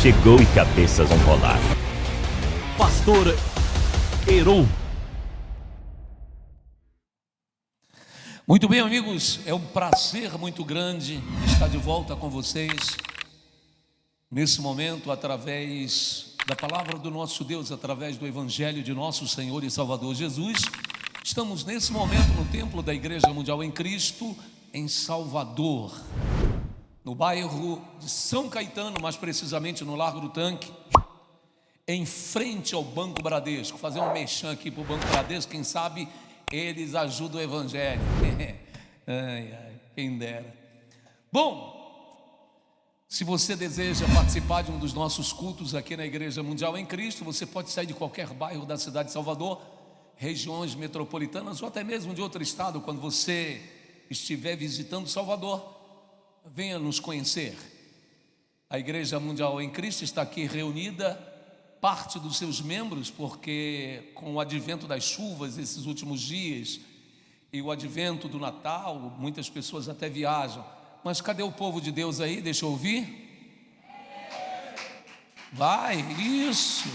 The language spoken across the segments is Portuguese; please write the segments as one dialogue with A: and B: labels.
A: chegou e cabeças vão rolar.
B: Pastor Heron.
C: Muito bem, amigos, é um prazer muito grande estar de volta com vocês nesse momento, através da palavra do nosso Deus, através do Evangelho de nosso Senhor e Salvador Jesus. Estamos nesse momento no templo da Igreja Mundial em Cristo, em Salvador, no bairro de São Caetano, mais precisamente no Largo do Tanque, em frente ao Banco Bradesco. Fazer um merchan aqui para o Banco Bradesco, quem sabe eles ajudam o Evangelho. Quem dera. Bom, se você deseja participar de um dos nossos cultos aqui na Igreja Mundial em Cristo, você pode sair de qualquer bairro da cidade de Salvador, regiões metropolitanas ou até mesmo de outro estado. Quando você estiver visitando Salvador, venha nos conhecer. A Igreja Mundial em Cristo está aqui reunida, parte dos seus membros, porque com o advento das chuvas esses últimos dias e o advento do Natal, muitas pessoas até viajam. Mas cadê o povo de Deus aí? Deixa eu ouvir. Vai, isso.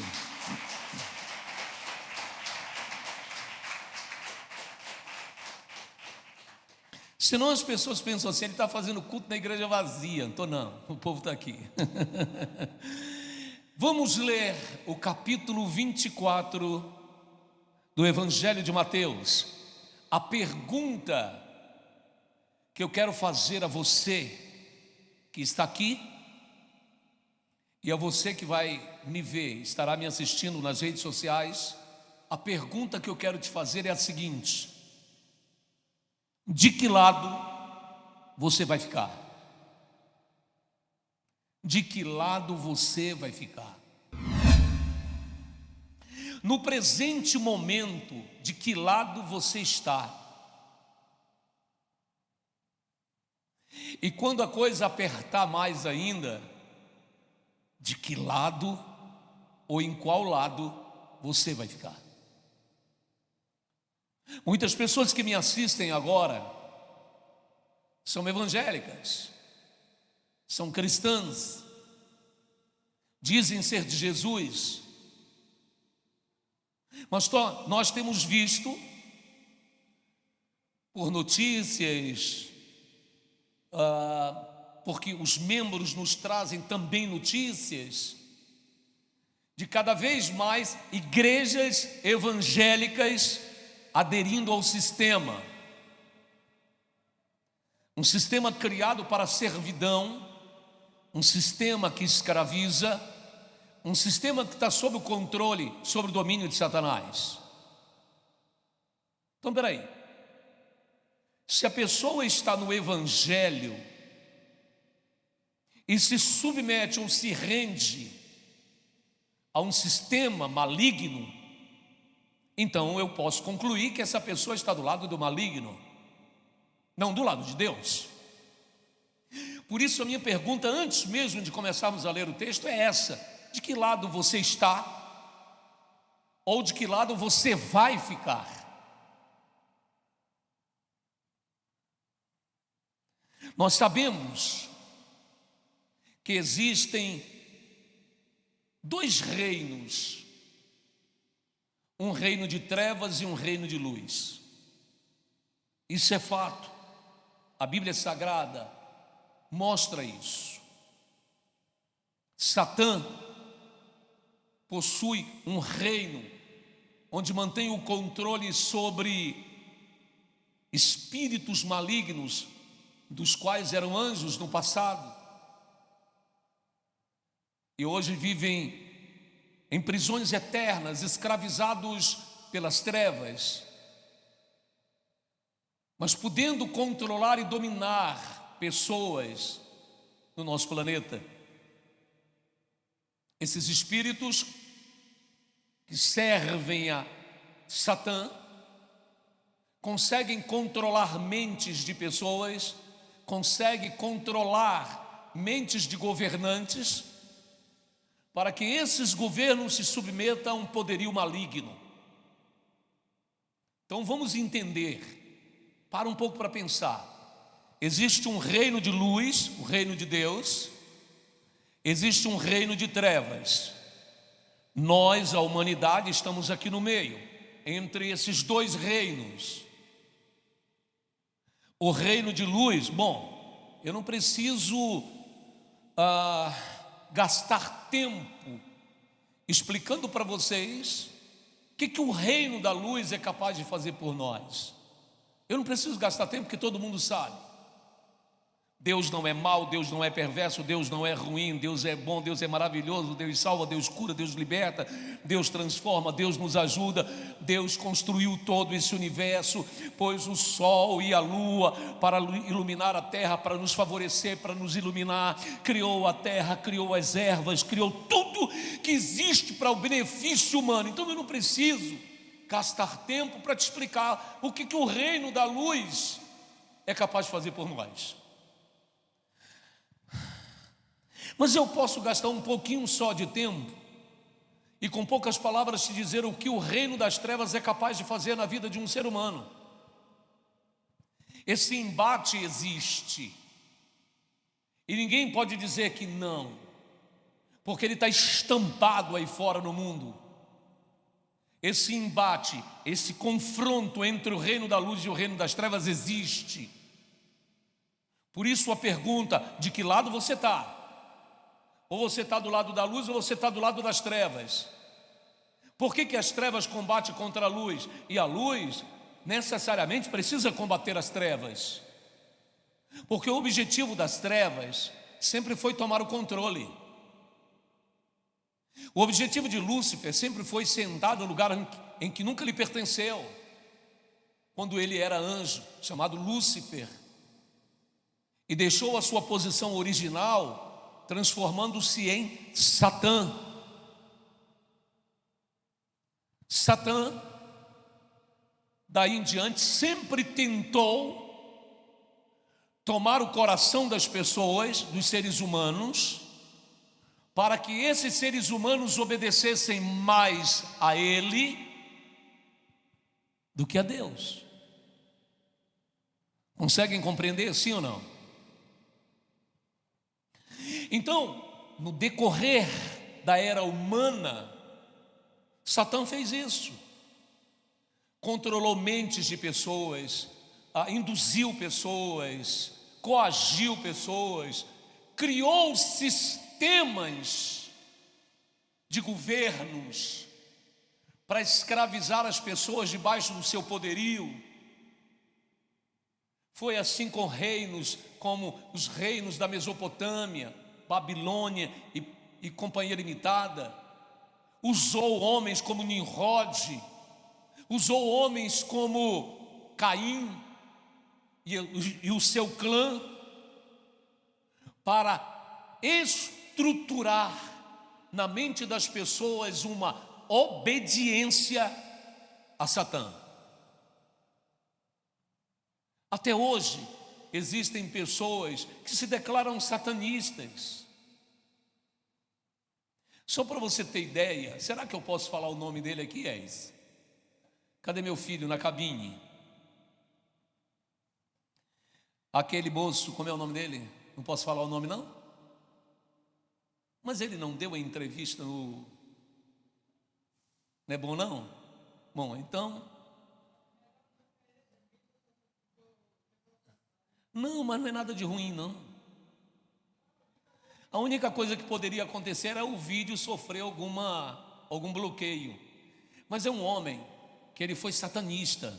C: Senão as pessoas pensam assim, ele está fazendo culto na igreja vazia. Então não, o povo está aqui. Vamos ler o capítulo 24 do Evangelho de Mateus. A pergunta que eu quero fazer a você que está aqui e a você que vai me ver, estará me assistindo nas redes sociais, a pergunta que eu quero te fazer é a seguinte: de que lado você vai ficar? De que lado você vai ficar? No presente momento, de que lado você está? E quando a coisa apertar mais ainda, de que lado ou em qual lado você vai ficar? Muitas pessoas que me assistem agora são evangélicas, são cristãs, dizem ser de Jesus, mas nós temos visto por notícias, porque os membros nos trazem também notícias, de cada vez mais igrejas evangélicas aderindo ao sistema, um sistema criado para a servidão, um sistema que escraviza, um sistema que está sob o controle, sob o domínio de Satanás. Então, peraí, se a pessoa está no Evangelho e se submete ou se rende a um sistema maligno, então eu posso concluir que essa pessoa está do lado do maligno, não do lado de Deus. Por isso a minha pergunta, antes mesmo de começarmos a ler o texto, é essa: de que lado você está? Ou de que lado você vai ficar? Nós sabemos que existem dois reinos, um reino de trevas e um reino de luz. Isso é fato. A Bíblia Sagrada mostra isso. Satã possui um reino onde mantém o controle sobre espíritos malignos, dos quais eram anjos no passado, e hoje vivem em prisões eternas, escravizados pelas trevas, mas podendo controlar e dominar pessoas no nosso planeta. Esses espíritos que servem a Satã conseguem controlar mentes de pessoas, conseguem controlar mentes de governantes, para que esses governos se submetam a um poderio maligno. Então vamos entender, para um pouco para pensar. Existe um reino de luz, o reino de Deus, Existe um reino de trevas. Nós, a humanidade, estamos aqui no meio, entre esses dois reinos. O reino de luz, bom, eu não preciso gastar tempo explicando para vocês o que o reino da luz é capaz de fazer por nós. Eu não preciso gastar tempo, porque todo mundo sabe. Deus não é mau, Deus não é perverso, Deus não é ruim, Deus é bom, Deus é maravilhoso, Deus salva, Deus cura, Deus liberta, Deus transforma, Deus nos ajuda. Deus construiu todo esse universo, pôs o sol e a lua para iluminar a terra, para nos favorecer, para nos iluminar. Criou a terra, criou as ervas, criou tudo que existe para o benefício humano. Então eu não preciso gastar tempo para te explicar o que o reino da luz é capaz de fazer por nós. Mas eu posso gastar um pouquinho só de tempo e com poucas palavras te dizer o que o reino das trevas é capaz de fazer na vida de um ser humano. Esse embate existe e ninguém pode dizer que não, porque ele está estampado aí fora no mundo. Esse embate, esse confronto entre o reino da luz e o reino das trevas existe. Por isso a pergunta: de que lado você está? Ou você está do lado da luz ou você está do lado das trevas? Por que as trevas combatem contra a luz? E a luz necessariamente precisa combater as trevas, porque o objetivo das trevas sempre foi tomar o controle. O objetivo de Lúcifer sempre foi sentar no lugar em que nunca lhe pertenceu, quando ele era anjo, chamado Lúcifer, e deixou a sua posição original, transformando-se em Satã. Satã, daí em diante, sempre tentou tomar o coração das pessoas, dos seres humanos, para que esses seres humanos obedecessem mais a ele do que a Deus. Conseguem compreender, sim ou não? Então, no decorrer da era humana, Satã fez isso. Controlou mentes de pessoas, induziu pessoas, coagiu pessoas, criou sistemas de governos para escravizar as pessoas debaixo do seu poderio. Foi assim com reinos como os reinos da Mesopotâmia, Babilônia e Companhia Limitada. Usou homens como Nimrod, usou homens como Caim e o seu clã para estruturar na mente das pessoas uma obediência a Satã. Até hoje existem pessoas que se declaram satanistas. Só para você ter ideia, será que eu posso falar o nome dele aqui, És? Cadê meu filho na cabine? Aquele moço, como é o nome dele? Não posso falar o nome não? Mas ele não deu a entrevista no... Não é bom não? Bom, então... Não, mas não é nada de ruim não. A única coisa que poderia acontecer é o vídeo sofrer algum bloqueio. Mas é um homem que ele foi satanista.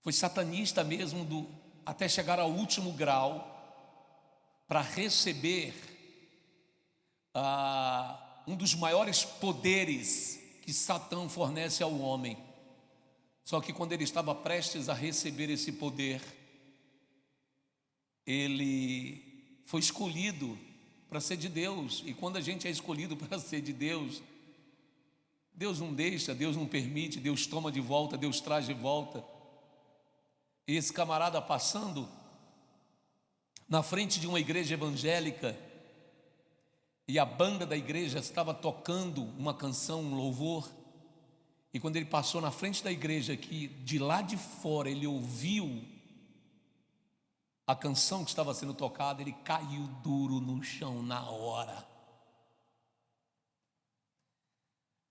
C: Foi satanista mesmo até chegar ao último grau para receber um dos maiores poderes que Satã fornece ao homem. Só que quando ele estava prestes a receber esse poder, ele foi escolhido para ser de Deus. E quando a gente é escolhido para ser de Deus, Deus não deixa, Deus não permite, Deus toma de volta, Deus traz de volta. E esse camarada passando na frente de uma igreja evangélica, e a banda da igreja estava tocando uma canção, um louvor, e quando ele passou na frente da igreja aqui, de lá de fora, ele ouviu a canção que estava sendo tocada, ele caiu duro no chão na hora.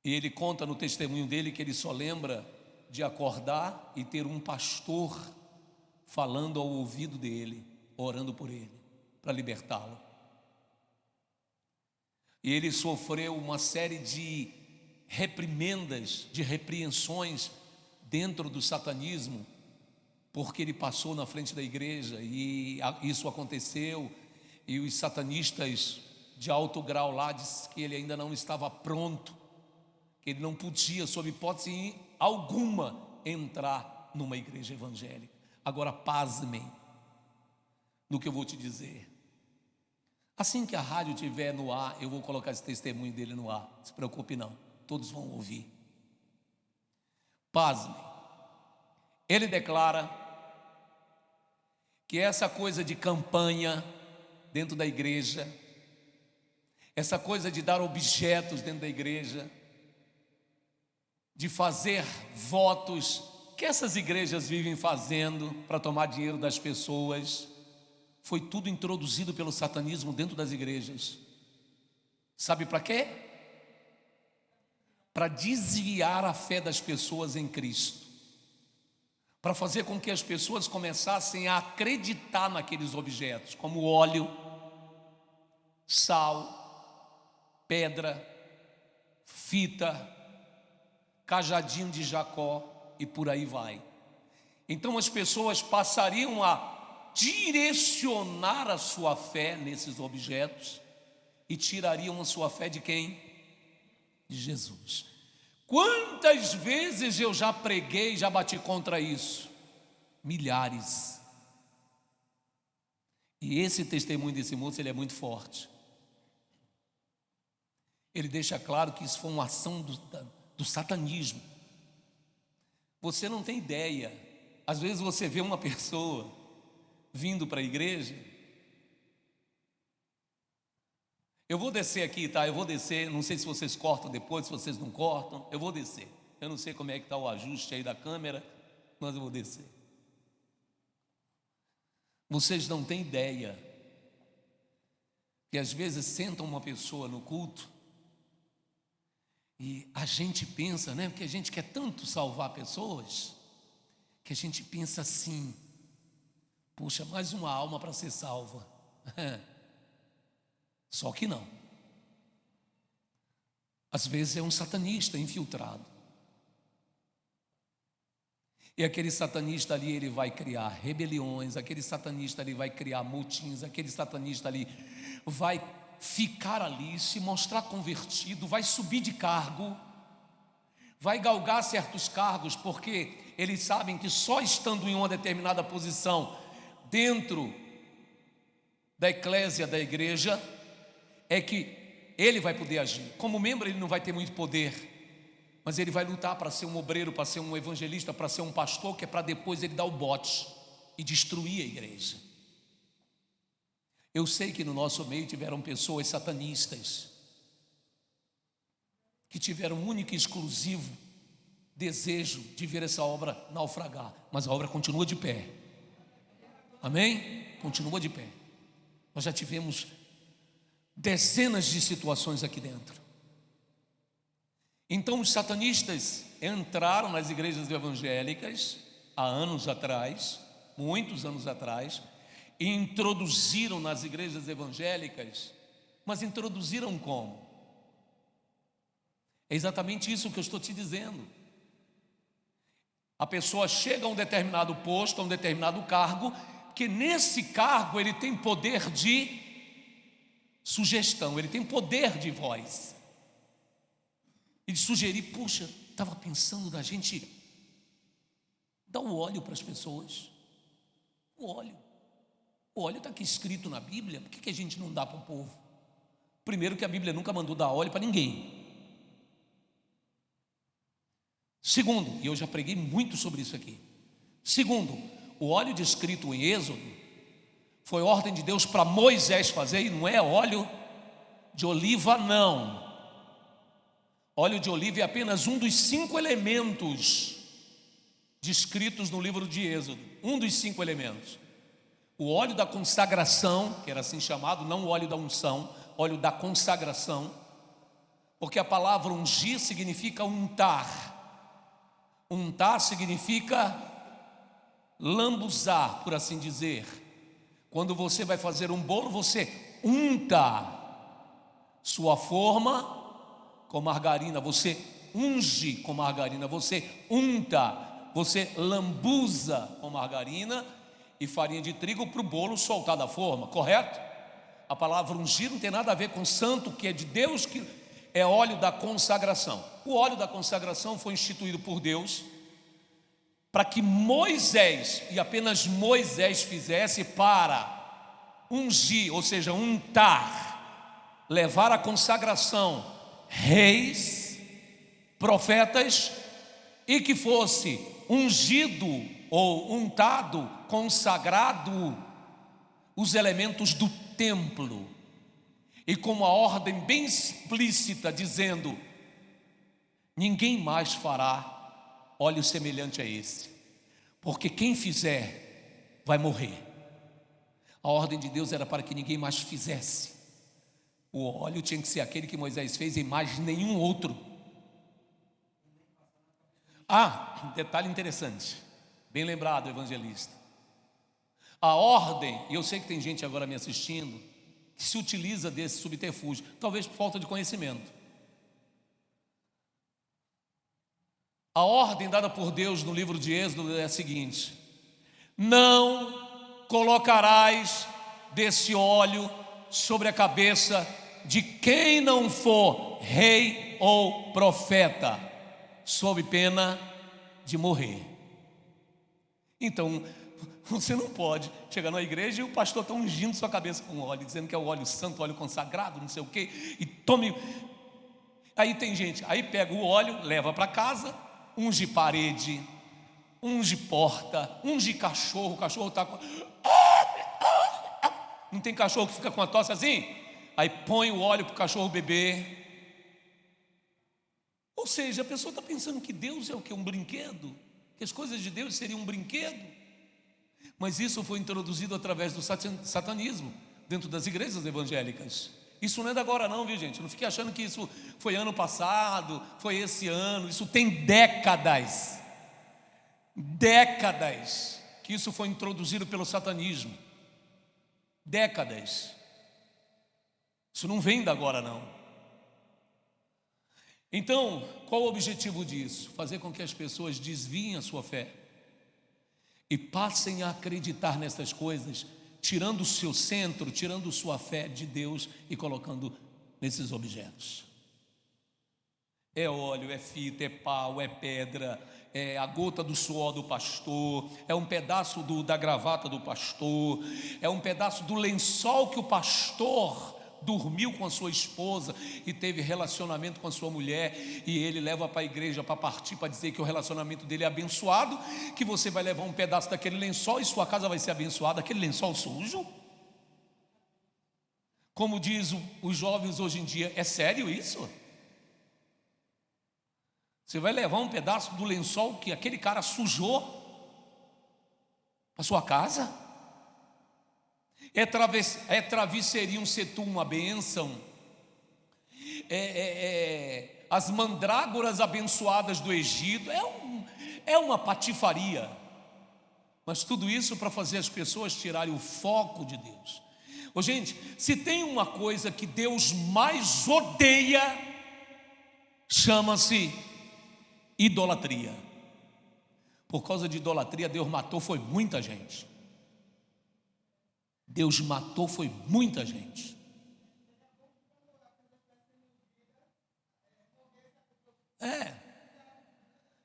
C: E ele conta no testemunho dele que ele só lembra de acordar e ter um pastor falando ao ouvido dele, orando por ele, para libertá-lo. E ele sofreu uma série de reprimendas, de repreensões dentro do satanismo, porque ele passou na frente da igreja e isso aconteceu, e os satanistas de alto grau lá disseram que ele ainda não estava pronto, que ele não podia, sob hipótese alguma, entrar numa igreja evangélica. Agora pasmem no que eu vou te dizer. Assim que a rádio estiver no ar, eu vou colocar esse testemunho dele no ar, não se preocupe não, todos vão ouvir. Pasmem. Ele declara que essa coisa de campanha dentro da igreja, essa coisa de dar objetos dentro da igreja, de fazer votos que essas igrejas vivem fazendo para tomar dinheiro das pessoas, foi tudo introduzido pelo satanismo dentro das igrejas. Sabe para quê? Para desviar a fé das pessoas em Cristo, para fazer com que as pessoas começassem a acreditar naqueles objetos, como óleo, sal, pedra, fita, cajadinho de Jacó e por aí vai. Então as pessoas passariam a direcionar a sua fé nesses objetos e tirariam a sua fé de quem? De Jesus. Quantas vezes eu já preguei, já bati contra isso? Milhares. E esse testemunho desse moço, ele é muito forte. Ele deixa claro que isso foi uma ação do satanismo. Você não tem ideia. Às vezes você vê uma pessoa vindo para a igreja. Eu vou descer aqui, tá? Eu vou descer, não sei se vocês cortam depois, se vocês não cortam. Eu vou descer. Eu não sei como é que está o ajuste aí da câmera, mas eu vou descer. Vocês não têm ideia que às vezes sentam uma pessoa no culto e a gente pensa, né? Porque a gente quer tanto salvar pessoas, que a gente pensa assim: puxa, mais uma alma para ser salva. Só que não. Às vezes é um satanista infiltrado. E aquele satanista ali, ele vai criar rebeliões, aquele satanista ali vai criar motins, aquele satanista ali vai ficar ali, se mostrar convertido, vai subir de cargo, vai galgar certos cargos, porque eles sabem que só estando em uma determinada posição dentro da eclésia, da igreja, é que ele vai poder agir. Como membro ele não vai ter muito poder, mas ele vai lutar para ser um obreiro, para ser um evangelista, para ser um pastor, que é para depois ele dar o bote e destruir a igreja. Eu sei que no nosso meio tiveram pessoas satanistas, que tiveram um único e exclusivo desejo de ver essa obra naufragar, mas a obra continua de pé. Amém? Continua de pé. Nós já tivemos dezenas de situações aqui dentro. Então os satanistas entraram nas igrejas evangélicas há anos atrás, muitos anos atrás, e introduziram nas igrejas evangélicas, mas introduziram como? É exatamente isso que eu estou te dizendo. A pessoa chega a um determinado posto, a um determinado cargo, que nesse cargo ele tem poder de sugestão, ele tem poder de voz, e de sugerir: puxa, estava pensando da gente dar o óleo para as pessoas. O óleo está aqui escrito na Bíblia, por que a gente não dá para o povo? Primeiro, que a Bíblia nunca mandou dar óleo para ninguém. Segundo, e eu já preguei muito sobre isso aqui. Segundo, o óleo descrito em Êxodo foi ordem de Deus para Moisés fazer, e não é óleo de oliva, não. Óleo de oliva é apenas um dos 5 elementos descritos no livro de Êxodo. Um dos 5 elementos. O óleo da consagração, que era assim chamado, não o óleo da unção, óleo da consagração, porque a palavra ungir significa untar. Untar significa lambuzar, por assim dizer. Quando você vai fazer um bolo, você unta sua forma com margarina, você unge com margarina, você unta, você lambuza com margarina e farinha de trigo para o bolo soltar da forma, correto? A palavra ungir não tem nada a ver com santo, que é de Deus, que é óleo da consagração. O óleo da consagração foi instituído por Deus para que Moisés, e apenas Moisés fizesse, para ungir, ou seja, untar, levar a consagração reis, profetas, e que fosse ungido ou untado, consagrado os elementos do templo, e com uma ordem bem explícita dizendo: ninguém mais fará óleo semelhante a esse, porque quem fizer vai morrer. A ordem de Deus era para que ninguém mais fizesse. O óleo tinha que ser aquele que Moisés fez e mais nenhum outro. Um detalhe interessante, bem lembrado, evangelista. A ordem, e eu sei que tem gente agora me assistindo que se utiliza desse subterfúgio, talvez por falta de conhecimento. A ordem dada por Deus no livro de Êxodo é a seguinte: não colocarás desse óleo sobre a cabeça de quem não for rei ou profeta, sob pena de morrer. Então, você não pode chegar na igreja e o pastor está ungindo sua cabeça com óleo, dizendo que é o óleo santo, óleo consagrado, não sei o quê, e tome. Aí tem gente, aí pega o óleo, leva para casa, unge parede, unge porta, unge cachorro, o cachorro está com... Não tem cachorro que fica com a tosse assim? Aí põe o óleo para o cachorro beber. Ou seja, a pessoa está pensando que Deus é o que? Um brinquedo? Que as coisas de Deus seriam um brinquedo? Mas isso foi introduzido através do satanismo dentro das igrejas evangélicas. Isso não é de agora não, viu gente? Não fique achando que isso foi ano passado, foi esse ano. Isso tem décadas que isso foi introduzido pelo satanismo. Décadas. Isso não vem de agora não. Então, qual o objetivo disso? Fazer com que as pessoas desviem a sua fé e passem a acreditar nessas coisas, tirando o seu centro, tirando sua fé de Deus e colocando nesses objetos. É óleo, é fita, é pau, é pedra, é a gota do suor do pastor, é um pedaço da gravata do pastor, é um pedaço do lençol que o pastor dormiu com a sua esposa e teve relacionamento com a sua mulher, e ele leva para a igreja para partir, para dizer que o relacionamento dele é abençoado, que você vai levar um pedaço daquele lençol e sua casa vai ser abençoada, aquele lençol sujo. Como diz os jovens hoje em dia, é sério isso? Você vai levar um pedaço do lençol que aquele cara sujou para sua casa? É travesseirinho setum, uma bênção. As mandrágoras abençoadas do Egito. É uma patifaria. Mas tudo isso para fazer as pessoas tirarem o foco de Deus. Gente, se tem uma coisa que Deus mais odeia, chama-se idolatria. Por causa de idolatria, Deus matou foi muita gente. Deus matou foi muita gente.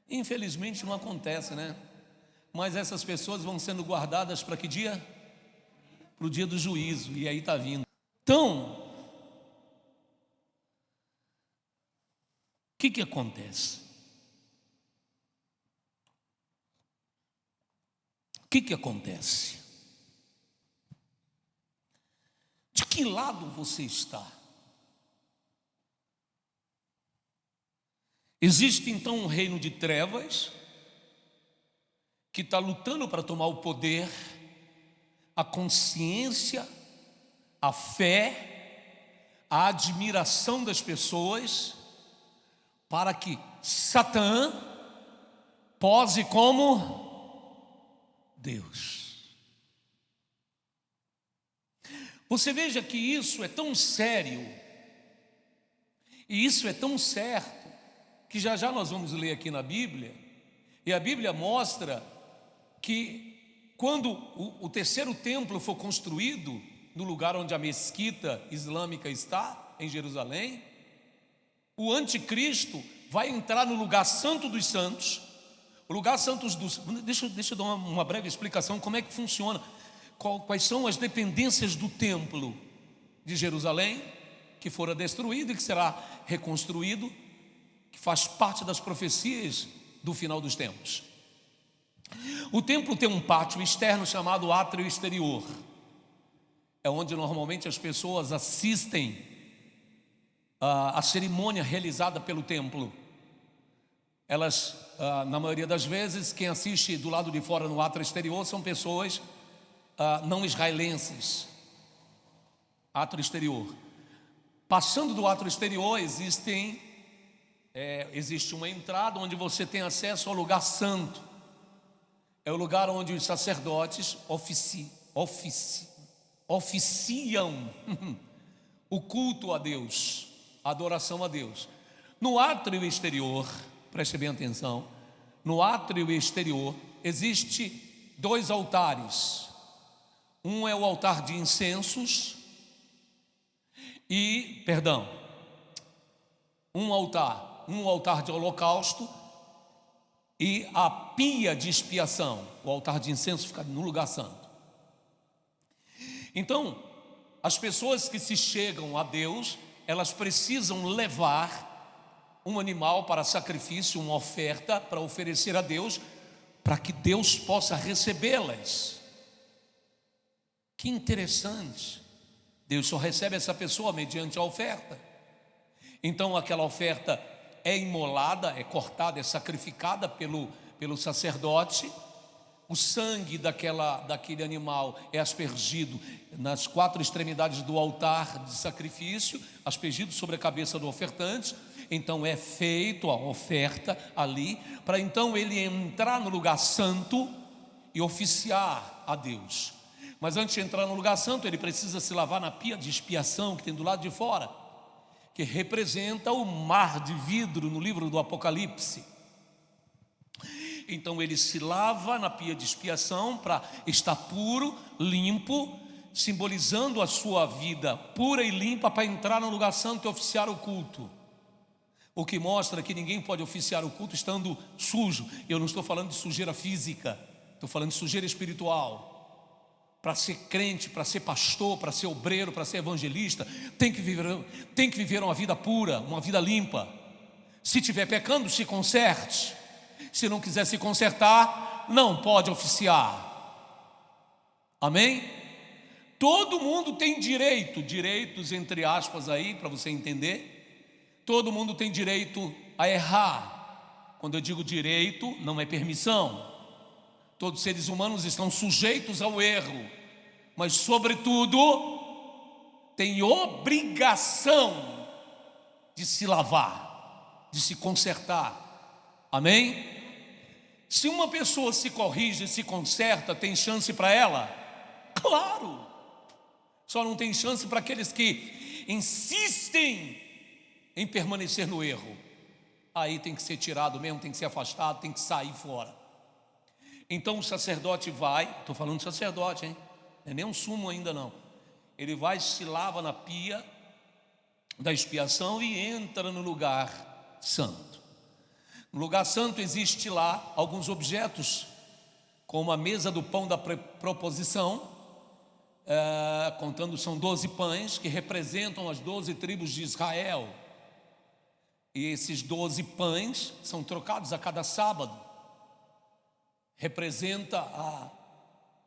C: Infelizmente não acontece, né? Mas essas pessoas vão sendo guardadas para que dia? Para o dia do juízo, e aí está vindo. Então, o que acontece? O que acontece? De que lado você está? Existe então um reino de trevas que está lutando para tomar o poder a consciência, a fé, a admiração das pessoas, para que Satã pose como Deus. Você veja que isso é tão sério, e isso é tão certo, que já já nós vamos ler aqui na Bíblia, e a Bíblia mostra que quando o terceiro templo for construído, no lugar onde a mesquita islâmica está, em Jerusalém, o anticristo vai entrar no lugar santo dos santos. O lugar santo dos... Deixa eu dar uma breve explicação como é que funciona. Quais são as dependências do templo de Jerusalém, que fora destruído e que será reconstruído, que faz parte das profecias do final dos tempos. O templo tem um pátio externo chamado átrio exterior. É onde normalmente as pessoas assistem a cerimônia realizada pelo templo. Elas, na maioria das vezes, quem assiste do lado de fora no átrio exterior são pessoas não israelenses. Átrio exterior. Passando do átrio exterior existe uma entrada onde você tem acesso ao lugar santo. É o lugar onde os sacerdotes oficiam o culto a Deus, a adoração a Deus. No átrio exterior, preste bem atenção, no átrio exterior existe 2 altares. Um é o altar de incensos um altar de holocausto e a pia de expiação. O altar de incenso fica no lugar santo. Então, as pessoas que se chegam a Deus, elas precisam levar um animal para sacrifício, uma oferta para oferecer a Deus, para que Deus possa recebê-las. Que interessante. Deus só recebe essa pessoa mediante a oferta. Então aquela oferta é imolada, é cortada, é sacrificada pelo sacerdote. O sangue daquele animal é aspergido nas 4 extremidades do altar de sacrifício, aspergido sobre a cabeça do ofertante. Então é feita a oferta ali, para então ele entrar no lugar santo e oficiar a Deus. Mas antes de entrar no lugar santo, ele precisa se lavar na pia de expiação que tem do lado de fora, que representa o mar de vidro no livro do Apocalipse. Então ele se lava na pia de expiação para estar puro, limpo, simbolizando a sua vida pura e limpa para entrar no lugar santo e oficiar o culto. O que mostra que ninguém pode oficiar o culto estando sujo. Eu não estou falando de sujeira física, estou falando de sujeira espiritual. Para ser crente, para ser pastor, para ser obreiro, para ser evangelista, tem que viver uma vida pura, uma vida limpa. Se estiver pecando, se conserte. Se não quiser se consertar, não pode oficiar. Amém? Todo mundo tem direitos entre aspas aí, para você entender. Todo mundo tem direito a errar. Quando eu digo direito, não é permissão. Todos os seres humanos estão sujeitos ao erro, mas sobretudo tem obrigação de se lavar, de se consertar. Amém? Se uma pessoa se corrige, se conserta, tem chance para ela? Claro! Só não tem chance para aqueles que insistem em permanecer no erro. Aí tem que ser tirado mesmo, tem que ser afastado, tem que sair fora. Então o sacerdote vai, estou falando de sacerdote, hein? Não é nem um sumo ainda não. Ele vai, se lava na pia da expiação e entra no lugar santo. No lugar santo existe lá alguns objetos, como a mesa do pão da proposição, contando são 12 pães que representam as 12 tribos de Israel. E esses 12 pães são trocados a cada sábado. Representa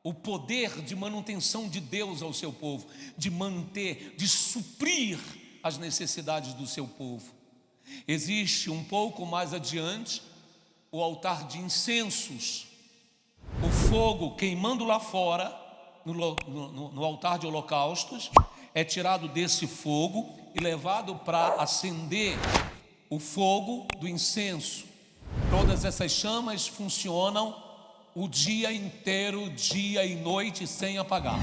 C: o poder de manutenção de Deus ao seu povo, de manter, de suprir as necessidades do seu povo. Existe um pouco mais adiante o altar de incensos, o fogo queimando lá fora, no altar de holocaustos, é tirado desse fogo e levado para acender o fogo do incenso. Todas essas chamas funcionam o dia inteiro, dia e noite, sem apagar.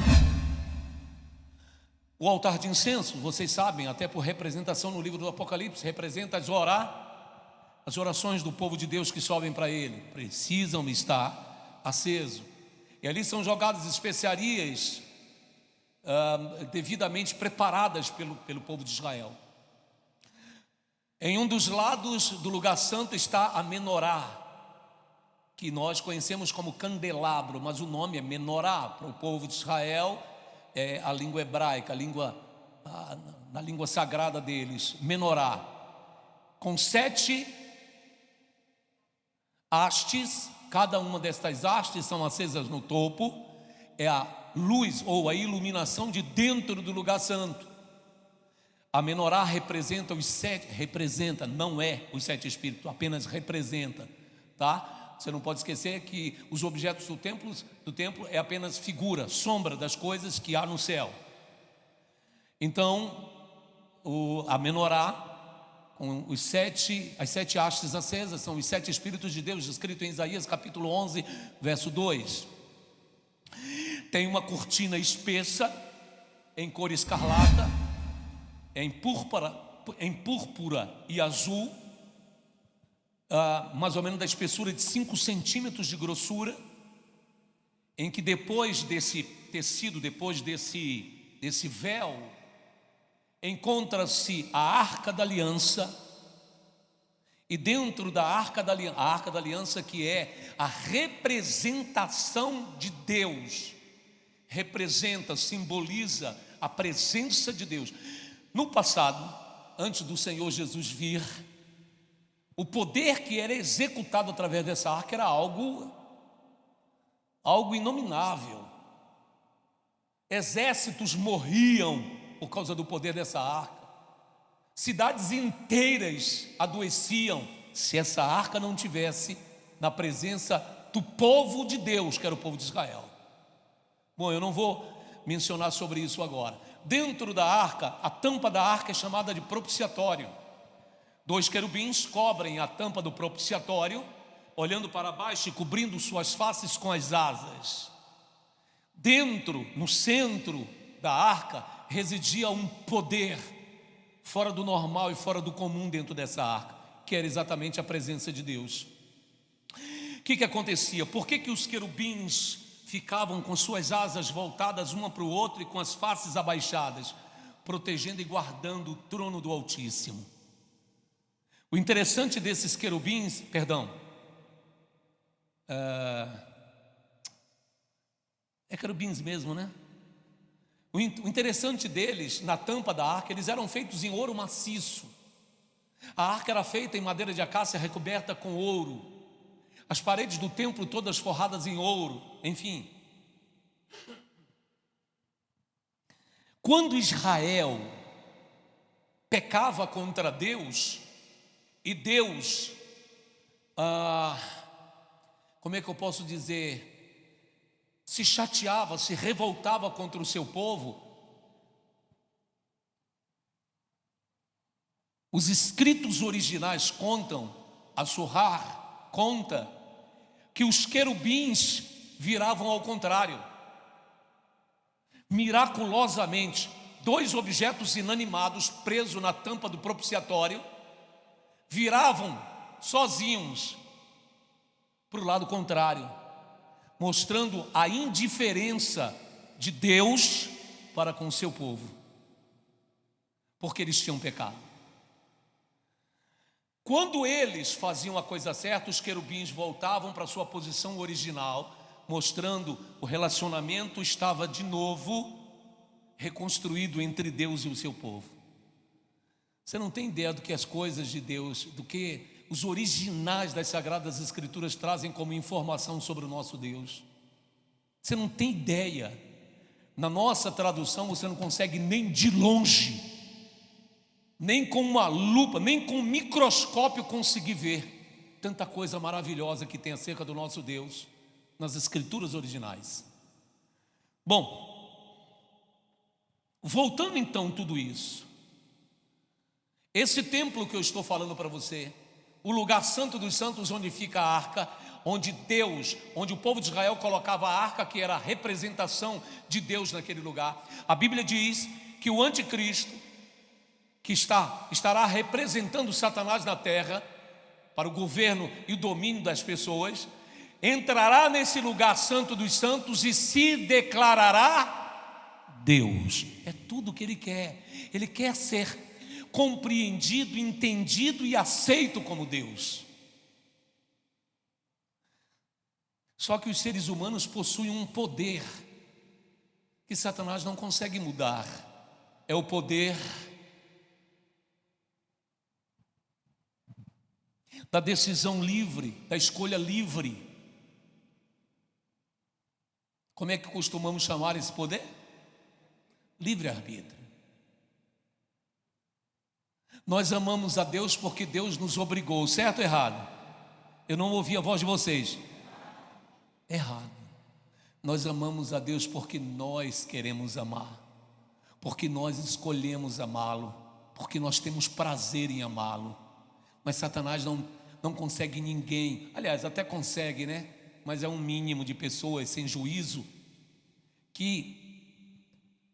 C: O altar de incenso, vocês sabem, até por representação no livro do Apocalipse, representa as orações do povo de Deus que sobem para ele. Precisam estar aceso. E ali são jogadas especiarias devidamente preparadas pelo povo de Israel. Em um dos lados do lugar santo está a menorá, que nós conhecemos como candelabro, mas o nome é menorá. Para o povo de Israel é a língua hebraica, na língua sagrada deles, menorá, com 7 hastes. Cada uma destas hastes são acesas no topo. É a luz ou a iluminação de dentro do lugar santo. A menorá representa os 7, não é os 7 espíritos, apenas representa, tá? Você não pode esquecer que os objetos do templo é apenas figura, sombra das coisas que há no céu. Então, a menorá, com as 7 hastes acesas, são os 7 espíritos de Deus, escrito em Isaías capítulo 11, verso 2. Tem uma cortina espessa, em cor escarlata, em púrpura e azul, mais ou menos da espessura de 5 centímetros de grossura, em que depois desse tecido, depois desse véu, encontra-se a Arca da Aliança. E dentro da Arca da Aliança, que é a representação de Deus, simboliza a presença de Deus. No passado, antes do Senhor Jesus vir, o poder que era executado através dessa arca era algo inominável. Exércitos morriam por causa do poder dessa arca. Cidades inteiras adoeciam se essa arca não tivesse na presença do povo de Deus, que era o povo de Israel. Bom, eu não vou mencionar sobre isso agora. Dentro da arca, a tampa da arca é chamada de propiciatório. 2 querubins cobrem a tampa do propiciatório, olhando para baixo e cobrindo suas faces com as asas. Dentro, no centro da arca, residia um poder fora do normal e fora do comum dentro dessa arca, que era exatamente a presença de Deus. O que acontecia? Por que os querubins ficavam com suas asas voltadas uma para o outro e com as faces abaixadas, protegendo e guardando o trono do Altíssimo? O interessante desses querubins, é querubins mesmo, né? O interessante deles, na tampa da arca, eles eram feitos em ouro maciço. A arca era feita em madeira de acácia recoberta com ouro. As paredes do templo todas forradas em ouro, enfim. Quando Israel pecava contra Deus, e Deus, como é que eu posso dizer, se chateava, se revoltava contra o seu povo, os escritos originais contam, a Surrar conta, que os querubins viravam ao contrário. Miraculosamente, 2 objetos inanimados presos na tampa do propiciatório viravam sozinhos para o lado contrário, mostrando a indiferença de Deus para com o seu povo, porque eles tinham pecado. Quando eles faziam a coisa certa, os querubins voltavam para a sua posição original, mostrando o relacionamento estava de novo reconstruído entre Deus e o seu povo. Você não tem ideia do que as coisas de Deus, do que os originais das Sagradas Escrituras trazem como informação sobre o nosso Deus. Você não tem ideia. Na nossa tradução você não consegue nem de longe, nem com uma lupa, nem com um microscópio conseguir ver tanta coisa maravilhosa que tem acerca do nosso Deus nas Escrituras originais. Bom, voltando então tudo isso, esse templo que eu estou falando para você, o lugar santo dos santos onde fica a arca, onde o povo de Israel colocava a arca, que era a representação de Deus naquele lugar. A Bíblia diz que o anticristo, que estará representando Satanás na terra, para o governo e o domínio das pessoas, entrará nesse lugar santo dos santos e se declarará Deus. É tudo o que ele quer. Ele quer ser compreendido, entendido e aceito como Deus. Só que os seres humanos possuem um poder que Satanás não consegue mudar. É o poder da decisão livre, da escolha livre. Como é que costumamos chamar esse poder? Livre-arbítrio. Nós amamos a Deus porque Deus nos obrigou, certo ou errado? Eu não ouvi a voz de vocês. Errado. Nós amamos a Deus porque nós queremos amar, porque nós escolhemos amá-lo, porque nós temos prazer em amá-lo. Mas Satanás não consegue ninguém, aliás, até consegue, né? Mas é um mínimo de pessoas sem juízo que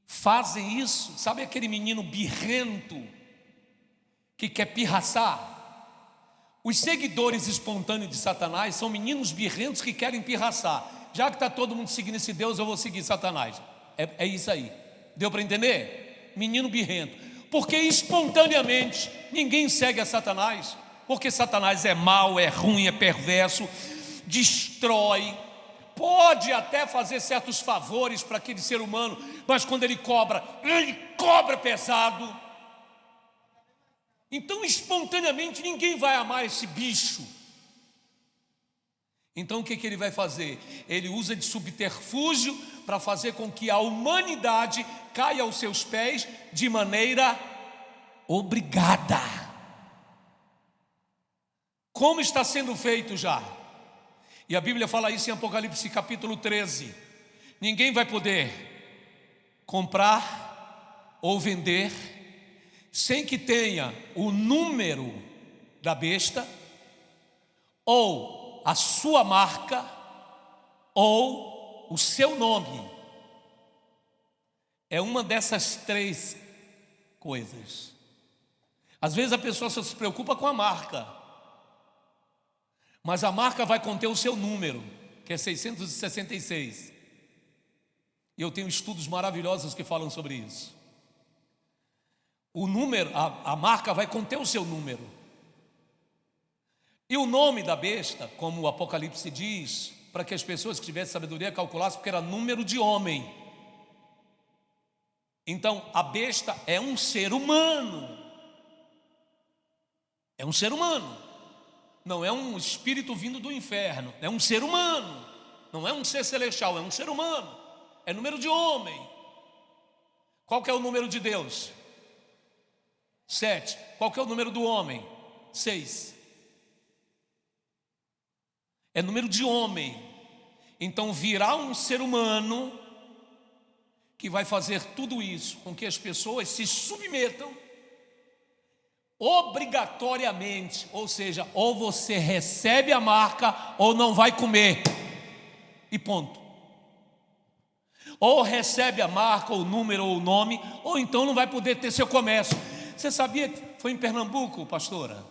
C: fazem isso. Sabe aquele menino birrento que quer pirraçar? Os seguidores espontâneos de Satanás são meninos birrentos que querem pirraçar. Já que está todo mundo seguindo esse Deus, eu vou seguir Satanás. É isso aí. Deu para entender? Menino birrento. Porque espontaneamente ninguém segue a Satanás. Porque Satanás é mau, é ruim, é perverso, destrói. Pode até fazer certos favores para aquele ser humano, mas quando ele cobra pesado. Então, espontaneamente, ninguém vai amar esse bicho. Então, o que ele vai fazer? Ele usa de subterfúgio para fazer com que a humanidade caia aos seus pés de maneira obrigada. Como está sendo feito já? E a Bíblia fala isso em Apocalipse capítulo 13. Ninguém vai poder comprar ou vender sem que tenha o número da besta, ou a sua marca, ou o seu nome. É uma dessas três coisas. Às vezes a pessoa só se preocupa com a marca, mas a marca vai conter o seu número, que é 666. E eu tenho estudos maravilhosos que falam sobre isso. O número, a marca vai conter o seu número. E o nome da besta, como o Apocalipse diz, para que as pessoas que tivessem sabedoria calculassem, porque era número de homem. Então, a besta é um ser humano. É um ser humano. Não é um espírito vindo do inferno. É um ser humano. Não é um ser celestial, é um ser humano. É número de homem. Qual que é o número de Deus? 7. Qual que é o número do homem? 6. É número de homem. Então virá um ser humano que vai fazer tudo isso com que as pessoas se submetam obrigatoriamente. Ou seja, ou você recebe a marca ou não vai comer. E ponto. Ou recebe a marca, ou o número, ou o nome, ou então não vai poder ter seu comércio. Você sabia que foi em Pernambuco, pastora,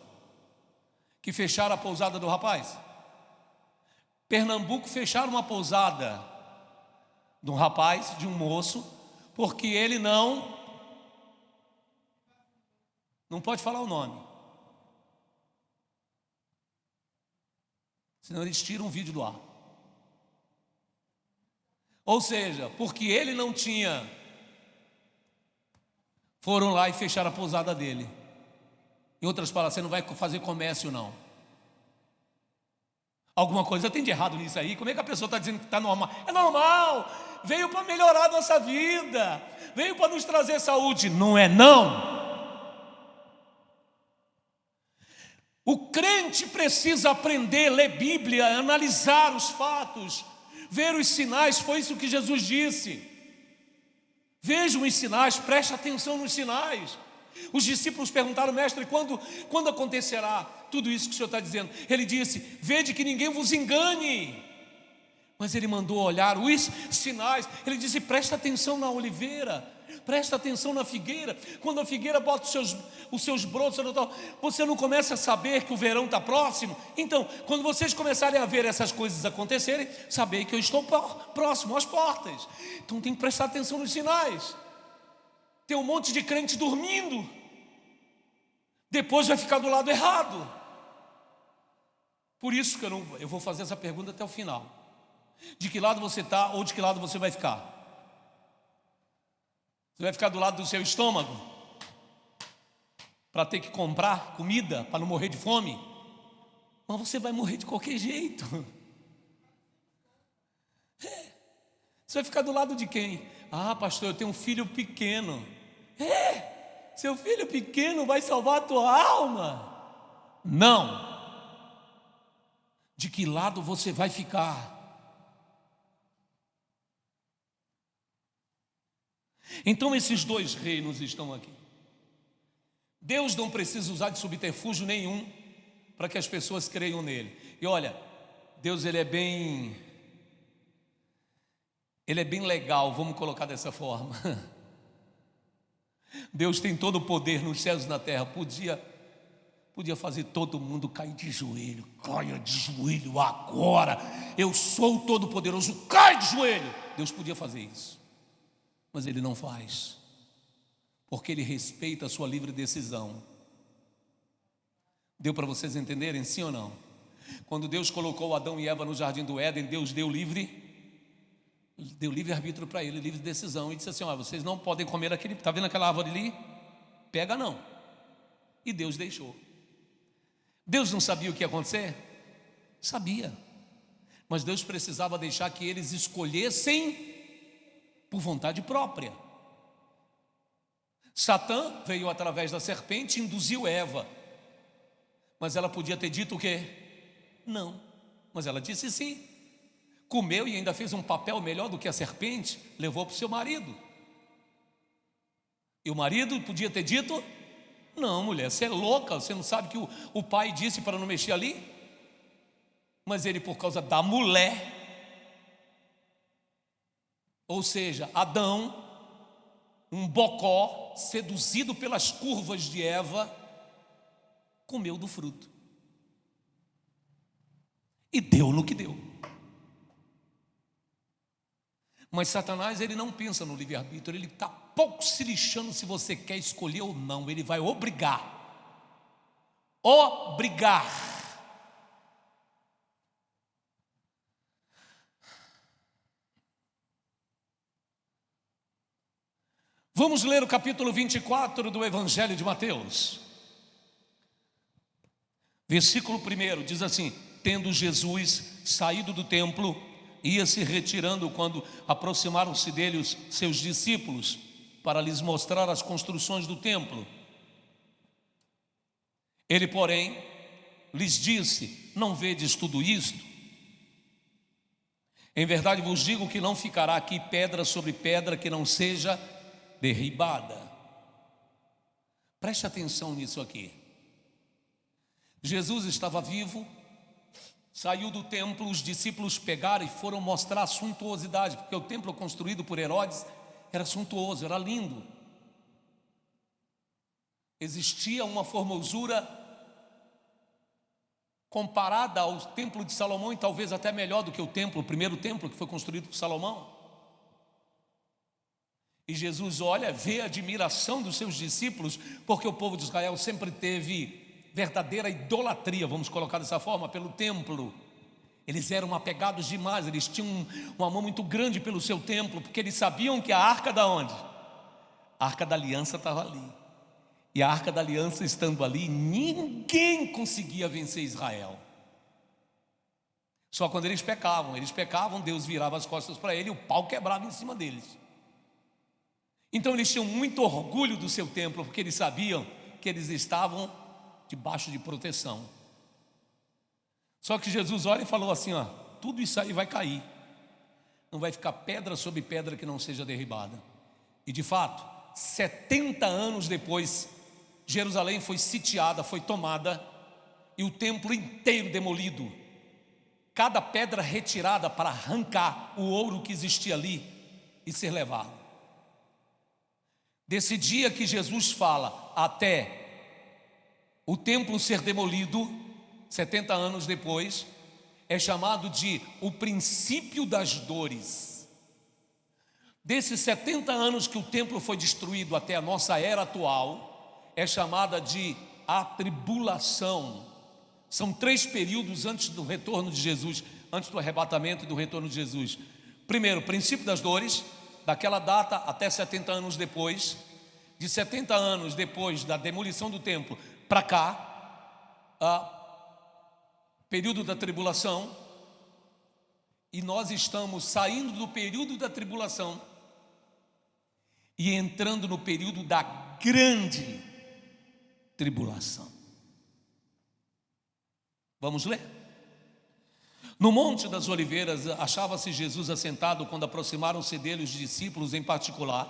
C: que fecharam a pousada do rapaz? Pernambuco fecharam uma pousada de um rapaz, de um moço, porque ele não pode falar o nome. Senão eles tiram um vídeo do ar. Ou seja, porque ele não tinha, foram lá e fecharam a pousada dele. Em outras palavras, você não vai fazer comércio não. Alguma coisa tem de errado nisso aí. Como é que a pessoa está dizendo que está normal? É normal, veio para melhorar a nossa vida, veio para nos trazer saúde. Não é não. O crente precisa aprender, ler Bíblia, analisar os fatos, ver os sinais. Foi isso que Jesus disse. Vejam os sinais, preste atenção nos sinais. Os discípulos perguntaram: mestre, quando acontecerá tudo isso que o Senhor está dizendo? Ele disse: vede que ninguém vos engane. Mas ele mandou olhar os sinais. Ele disse: presta atenção na oliveira, presta atenção na figueira. Quando a figueira bota os seus brotos, você não começa a saber que o verão está próximo? Então, quando vocês começarem a ver essas coisas acontecerem, sabei que eu estou próximo às portas. Então tem que prestar atenção nos sinais. Tem um monte de crente dormindo, depois vai ficar do lado errado. Por isso que eu vou fazer essa pergunta até o final. De que lado você está ou de que lado você vai ficar? Você vai ficar do lado do seu estômago, para ter que comprar comida, para não morrer de fome? Mas você vai morrer de qualquer jeito. Você vai ficar do lado de quem? Ah, pastor, eu tenho um filho pequeno. Seu filho pequeno vai salvar a tua alma? Não. De que lado você vai ficar? Então esses dois reinos estão aqui. Deus não precisa usar de subterfúgio nenhum para que as pessoas creiam nele. E olha, Deus ele é bem legal, vamos colocar dessa forma. Deus tem todo o poder nos céus e na terra. Podia fazer todo mundo cair de joelho. Caia de joelho agora. Eu sou o Todo-Poderoso, cai de joelho. Deus podia fazer isso. Mas Ele não faz, porque Ele respeita a sua livre decisão. Deu para vocês entenderem, sim ou não? Quando Deus colocou Adão e Eva no jardim do Éden, Deus deu livre-arbítrio para ele, livre decisão, e disse assim: vocês não podem comer aquele, está vendo aquela árvore ali? Pega não. E Deus deixou. Deus não sabia o que ia acontecer? Sabia. Mas Deus precisava deixar que eles escolhessem por vontade própria. Satã veio através da serpente e induziu Eva. Mas ela podia ter dito o quê? Não. Mas ela disse sim. Comeu e ainda fez um papel melhor do que a serpente, levou para o seu marido. E o marido podia ter dito: não, mulher, você é louca, você não sabe que o pai disse para não mexer ali? Mas ele, por causa da mulher, ou seja, Adão, um bocó, seduzido pelas curvas de Eva, comeu do fruto. E deu no que deu. Mas Satanás, ele não pensa no livre-arbítrio, ele está pouco se lixando se você quer escolher ou não, ele vai obrigar. Obrigar. Vamos ler o capítulo 24 do Evangelho de Mateus. Versículo 1 diz assim: tendo Jesus saído do templo, ia se retirando quando aproximaram-se dele os seus discípulos para lhes mostrar as construções do templo. Ele, porém, lhes disse: não vedes tudo isto? Em verdade vos digo que não ficará aqui pedra sobre pedra que não seja derribada. Preste atenção nisso aqui. Jesus estava vivo, saiu do templo, os discípulos pegaram e foram mostrar a suntuosidade, porque o templo construído por Herodes era suntuoso, era lindo. Existia uma formosura comparada ao templo de Salomão, e talvez até melhor do que o primeiro templo que foi construído por Salomão. E Jesus olha, vê a admiração dos seus discípulos, porque o povo de Israel sempre teve verdadeira idolatria, vamos colocar dessa forma, pelo templo. Eles eram apegados demais, eles tinham um amor muito grande pelo seu templo, porque eles sabiam que a arca da onde? A arca da aliança estava ali. E a arca da aliança estando ali, ninguém conseguia vencer Israel. Só quando eles pecavam, Deus virava as costas para ele e o pau quebrava em cima deles. Então eles tinham muito orgulho do seu templo, porque eles sabiam que eles estavam debaixo de proteção. Só que Jesus olha e falou assim: tudo isso aí vai cair. Não vai ficar pedra sobre pedra que não seja derribada. E de fato, 70 anos depois, Jerusalém foi sitiada, foi tomada, e o templo inteiro demolido. Cada pedra retirada para arrancar o ouro que existia ali e ser levado. Desse dia que Jesus fala até o templo ser demolido, 70 anos depois, é chamado de o princípio das dores. Desses 70 anos que o templo foi destruído até a nossa era atual, é chamada de a tribulação. São 3 períodos antes do retorno de Jesus, antes do arrebatamento e do retorno de Jesus. Primeiro, princípio das dores, daquela data até 70 anos depois. De 70 anos depois da demolição do templo para cá, período da tribulação. E nós estamos saindo do período da tribulação e entrando no período da grande tribulação. Vamos ler? No Monte das Oliveiras achava-se Jesus assentado quando aproximaram-se dele os discípulos em particular.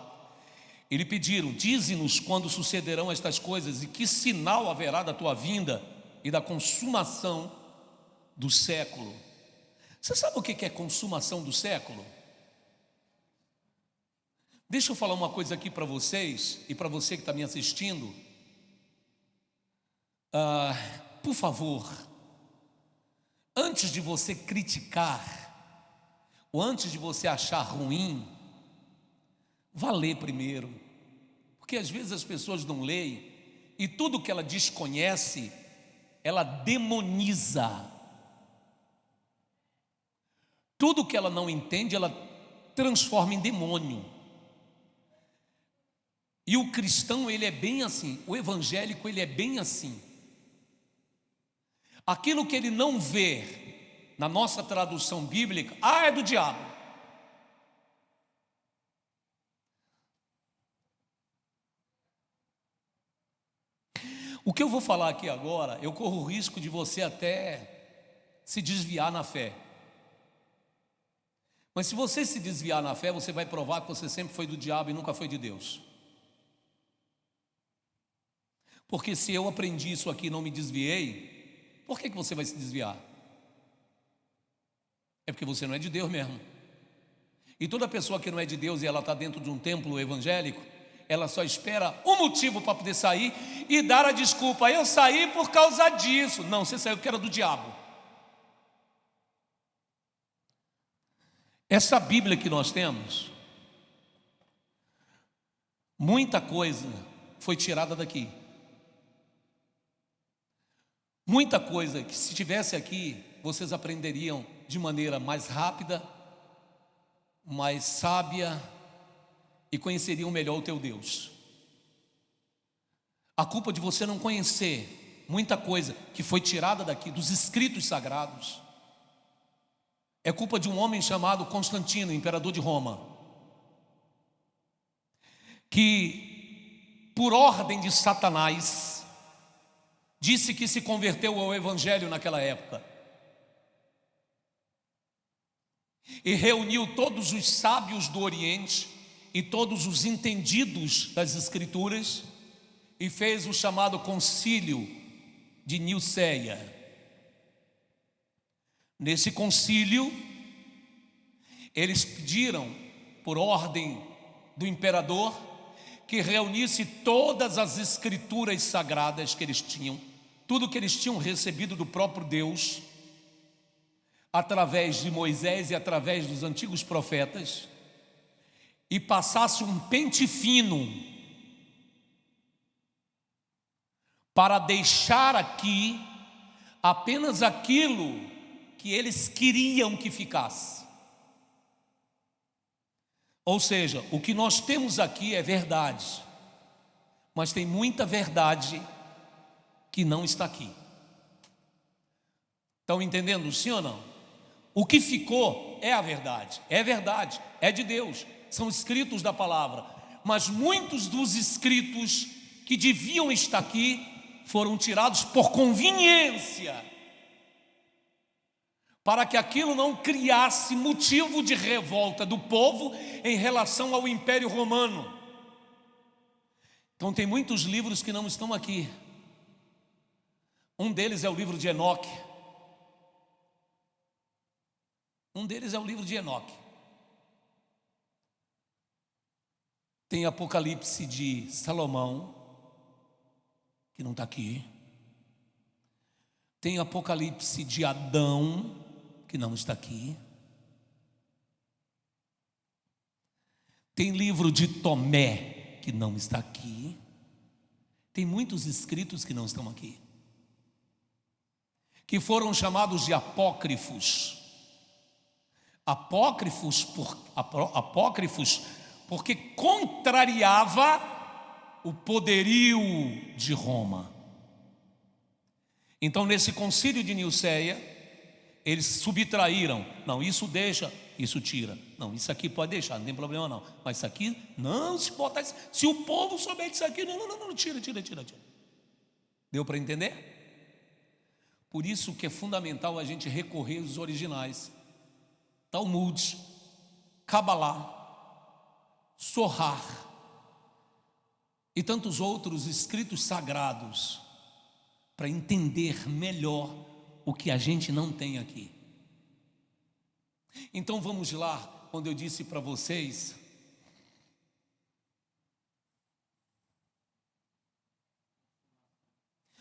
C: E lhe pediram: dize-nos quando sucederão estas coisas e que sinal haverá da tua vinda e da consumação do século. Você sabe o que é consumação do século? Deixa eu falar uma coisa aqui para vocês e para você que está me assistindo. Por favor, antes de você criticar, ou antes de você achar ruim, vá ler primeiro, porque às vezes as pessoas não leem e tudo que ela desconhece, ela demoniza. Tudo que ela não entende, ela transforma em demônio. E o cristão, ele é bem assim, o evangélico, ele é bem assim. Aquilo que ele não vê na nossa tradução bíblica, é do diabo. O que eu vou falar aqui agora, eu corro o risco de você até se desviar na fé. Mas se você se desviar na fé, você vai provar que você sempre foi do diabo e nunca foi de Deus. Porque se eu aprendi isso aqui e não me desviei, por que você vai se desviar? É porque você não é de Deus mesmo. E toda pessoa que não é de Deus e ela está dentro de um templo evangélico, ela só espera um motivo para poder sair e dar a desculpa: eu saí por causa disso. Não, você saiu porque era do diabo. Essa Bíblia que nós temos, muita coisa foi tirada daqui. Muita coisa que, se tivesse aqui, vocês aprenderiam de maneira mais rápida, mais sábia e conheceriam melhor o teu Deus. A culpa de você não conhecer muita coisa que foi tirada daqui, dos escritos sagrados, é culpa de um homem chamado Constantino, imperador de Roma, que, por ordem de Satanás, disse que se converteu ao evangelho naquela época e reuniu todos os sábios do Oriente e todos os entendidos das Escrituras e fez o chamado concílio de Nicéia. Nesse concílio, eles pediram, por ordem do imperador, que reunisse todas as escrituras sagradas que eles tinham, tudo que eles tinham recebido do próprio Deus, através de Moisés e através dos antigos profetas, e passasse um pente fino para deixar aqui apenas aquilo que eles queriam que ficasse. Ou seja, o que nós temos aqui é verdade, mas tem muita verdade que não está aqui. Estão entendendo, sim ou não? O que ficou é a verdade, é de Deus, são escritos da palavra, mas muitos dos escritos que deviam estar aqui foram tirados por conveniência, para que aquilo não criasse motivo de revolta do povo em relação ao Império Romano. Então tem muitos livros que não estão aqui. Um deles é o livro de Enoque. Tem Apocalipse de Salomão, que não está aqui. Tem Apocalipse de Adão, que não está aqui. Tem livro de Tomé, que não está aqui. Tem muitos escritos que não estão aqui, que foram chamados de apócrifos. Apócrifos porque contrariava o poderio de Roma. Então, nesse concílio de Nicéia, eles subtraíram. Não, isso deixa, isso tira. Não, isso aqui pode deixar, não tem problema não. Mas isso aqui, não, se botar isso, se o povo souber disso aqui, não, tira. Deu para entender? Por isso que é fundamental a gente recorrer aos originais. Talmud, Cabalá, Sorrar e tantos outros escritos sagrados, para entender melhor o que a gente não tem aqui. Então vamos lá, quando eu disse para vocês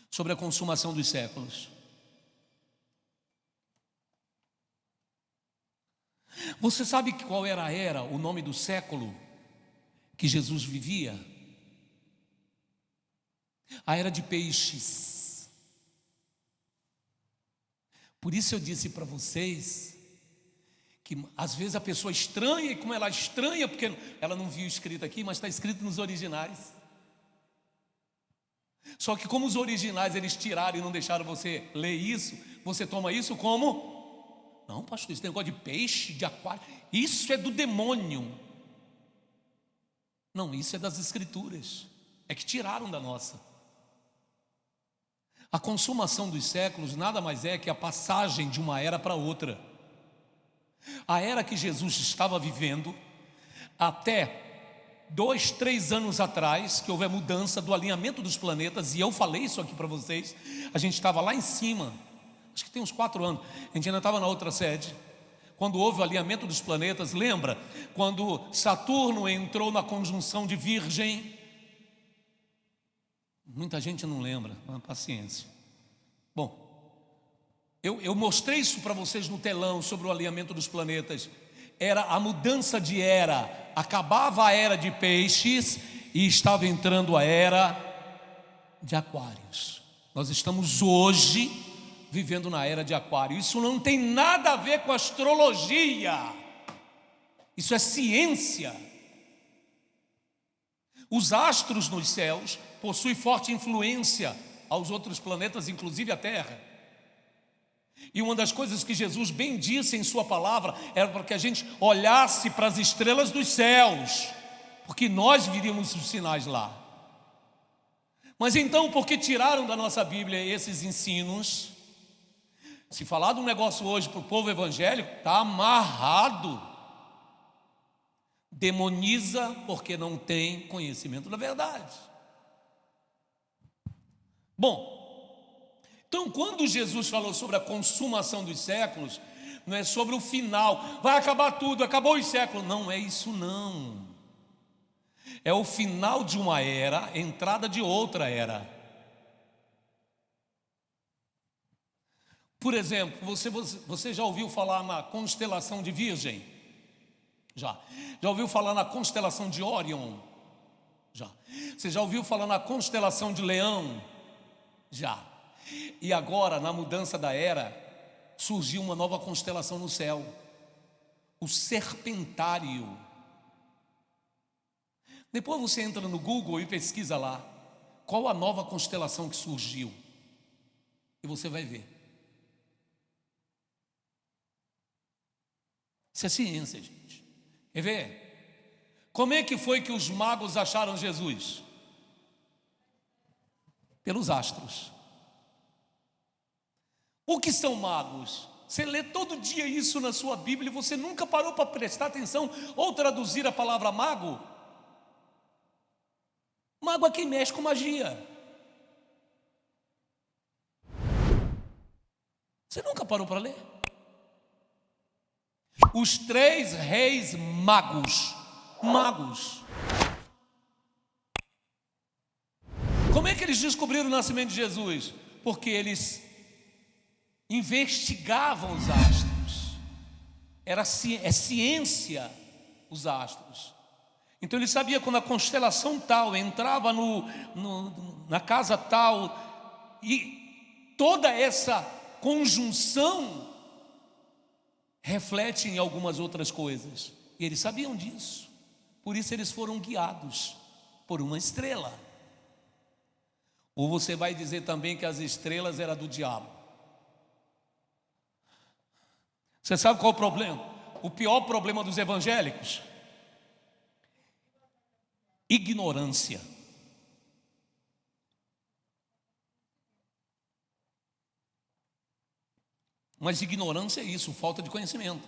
C: sobre a consumação dos séculos. Você sabe qual era o nome do século que Jesus vivia? A era de peixes. Por isso eu disse para vocês que às vezes a pessoa estranha, e como ela estranha, porque ela não viu escrito aqui, mas está escrito nos originais. Só que como os originais eles tiraram e não deixaram você ler isso, você toma isso como: não, pastor, esse negócio de peixe, de aquário, isso é do demônio. Não, isso é das escrituras, é que tiraram da nossa. A consumação dos séculos nada mais é que a passagem de uma era para outra. A era que Jesus estava vivendo, até 2, 3 anos atrás, que houve a mudança do alinhamento dos planetas, e eu falei isso aqui para vocês, a gente estava lá em cima, acho que tem uns 4 anos, a gente ainda estava na outra sede, quando houve o alinhamento dos planetas. Lembra? Quando Saturno entrou na conjunção de Virgem. Muita gente não lembra, paciência. Bom, eu mostrei isso para vocês no telão sobre o alinhamento dos planetas. Era a mudança de era. Acabava a era de peixes e estava entrando a era de aquários. Nós estamos hoje vivendo na era de aquário. Isso não tem nada a ver com astrologia. Isso é ciência. Os astros nos céus possuem forte influência aos outros planetas, inclusive a Terra. E uma das coisas que Jesus bem disse em sua palavra era para que a gente olhasse para as estrelas dos céus, porque nós viríamos os sinais lá. Mas então, por que tiraram da nossa Bíblia esses ensinos? Se falar de um negócio hoje para o povo evangélico, está amarrado. Demoniza porque não tem conhecimento da verdade. Bom, então quando Jesus falou sobre a consumação dos séculos, não é sobre o final, vai acabar tudo, acabou os séculos. Não é isso não. É o final de uma era, entrada de outra era. Por exemplo, você já ouviu falar na constelação de Virgem? Já. Já ouviu falar na constelação de Órion? Já. Você já ouviu falar na constelação de Leão? Já. E agora, na mudança da era, surgiu uma nova constelação no céu, o Serpentário. Depois você entra no Google e pesquisa lá qual a nova constelação que surgiu, e você vai ver. Isso é ciência, gente. Quer ver? Como é que foi que os magos acharam Jesus? Pelos astros. O que são magos? Você lê todo dia isso na sua Bíblia e você nunca parou para prestar atenção ou traduzir a palavra mago? Água quem mexe com magia. Você nunca parou para ler? Os 3 reis magos. Como é que eles descobriram o nascimento de Jesus? Porque eles investigavam os astros. É ciência os astros. Então ele sabia quando a constelação tal entrava na casa tal, e toda essa conjunção reflete em algumas outras coisas. E eles sabiam disso. Por isso eles foram guiados por uma estrela. Ou você vai dizer também que as estrelas eram do diabo. Você sabe qual é o problema? O pior problema dos evangélicos? Ignorância. Mas ignorância é isso, falta de conhecimento.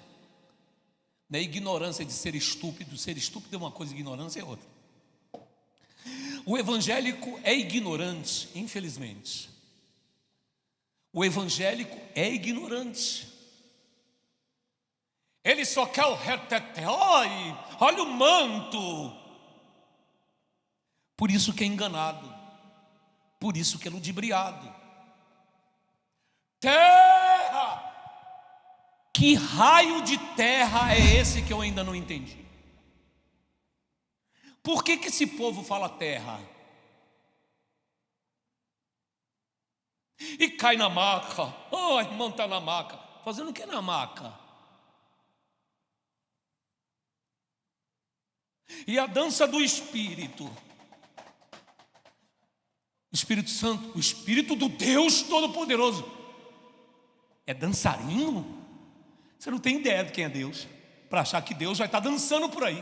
C: Não é ignorância de ser estúpido. Ser estúpido é uma coisa, ignorância é outra. O evangélico é ignorante, infelizmente. O evangélico é ignorante. Ele só quer o retete, olha o manto. Por isso que é enganado. Por isso que é ludibriado. Terra! Que raio de terra é esse que eu ainda não entendi? Por que esse povo fala terra? E cai na maca. Oh, a irmã está na maca. Fazendo o que na maca? E a dança do Espírito. Espírito Santo, o Espírito do Deus Todo-Poderoso. É dançarino? Você não tem ideia de quem é Deus, para achar que Deus vai estar dançando por aí.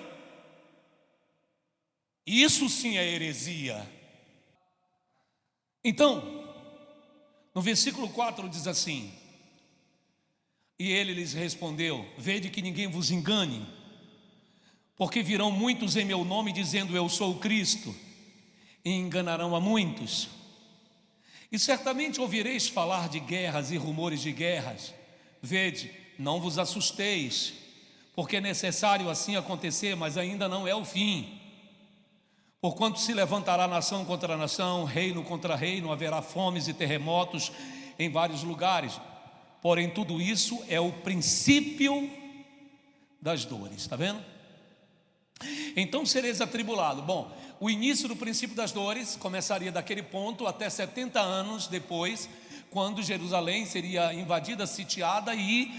C: Isso sim é heresia. Então, no versículo 4 diz assim: e ele lhes respondeu: vede que ninguém vos engane, porque virão muitos em meu nome dizendo eu sou o Cristo, e enganarão a muitos. E certamente ouvireis falar de guerras e rumores de guerras. Vede, não vos assusteis, porque é necessário assim acontecer, mas ainda não é o fim. Porquanto se levantará nação contra nação, reino contra reino, haverá fomes e terremotos em vários lugares. Porém, tudo isso é o princípio das dores, está vendo? Então sereis atribulado. Bom, o início do princípio das dores começaria daquele ponto até 70 anos depois, quando Jerusalém seria invadida, sitiada e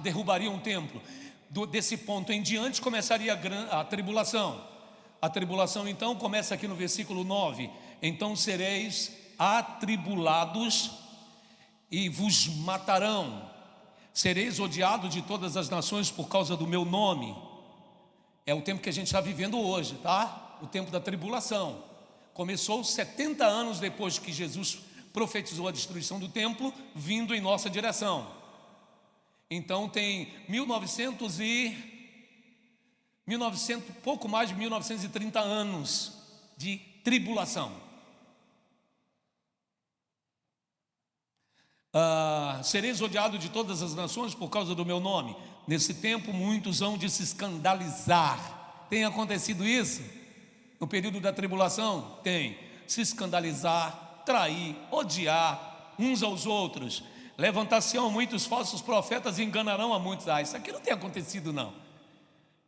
C: derrubaria um templo. Desse ponto em diante começaria a tribulação. A tribulação então começa aqui no versículo 9. Então sereis atribulados e vos matarão. Sereis odiados de todas as nações por causa do meu nome. É o tempo que a gente está vivendo hoje, tá? O tempo da tribulação. Começou 70 anos depois que Jesus profetizou a destruição do templo, vindo em nossa direção. Então tem 1900, pouco mais de 1930 anos de tribulação. Sereis odiados de todas as nações por causa do meu nome. Nesse tempo muitos hão de se escandalizar. Tem acontecido isso? No período da tribulação? Tem. Se escandalizar, trair, odiar uns aos outros. Levantar-se-ão muitos falsos profetas e enganarão a muitos. Isso aqui não tem acontecido não.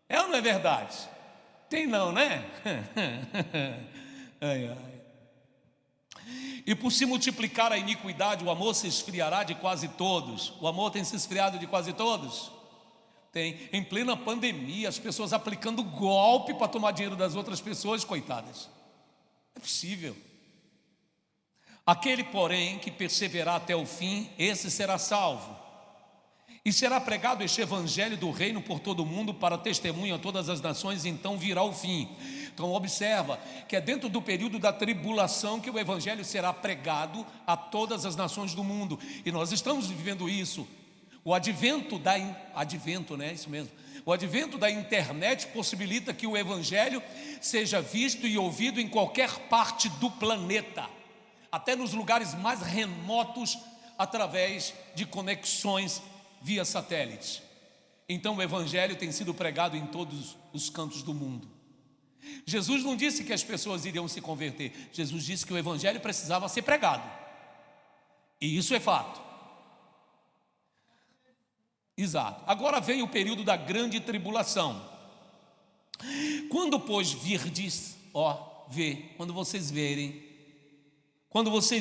C: É ou não é verdade? Tem não, né? Ai, ai. E por se multiplicar a iniquidade, o amor se esfriará de quase todos. O amor tem se esfriado de quase todos? Tem. Em plena pandemia, as pessoas aplicando golpe para tomar dinheiro das outras pessoas, coitadas. É possível. Aquele, porém, que perseverar até o fim, esse será salvo. E será pregado este evangelho do reino por todo o mundo para testemunho a todas as nações, e então virá o fim. Então observa que é dentro do período da tribulação que o evangelho será pregado a todas as nações do mundo. E nós estamos vivendo isso. O advento, né? Isso mesmo. O advento da internet possibilita que o evangelho seja visto e ouvido em qualquer parte do planeta, até nos lugares mais remotos, através de conexões via satélites. Então o evangelho tem sido pregado em todos os cantos do mundo. Jesus não disse que as pessoas iriam se converter. Jesus disse que o evangelho precisava ser pregado. E isso é fato. Exato. Agora vem o período da grande tribulação. Quando, pois, virdes, quando vocês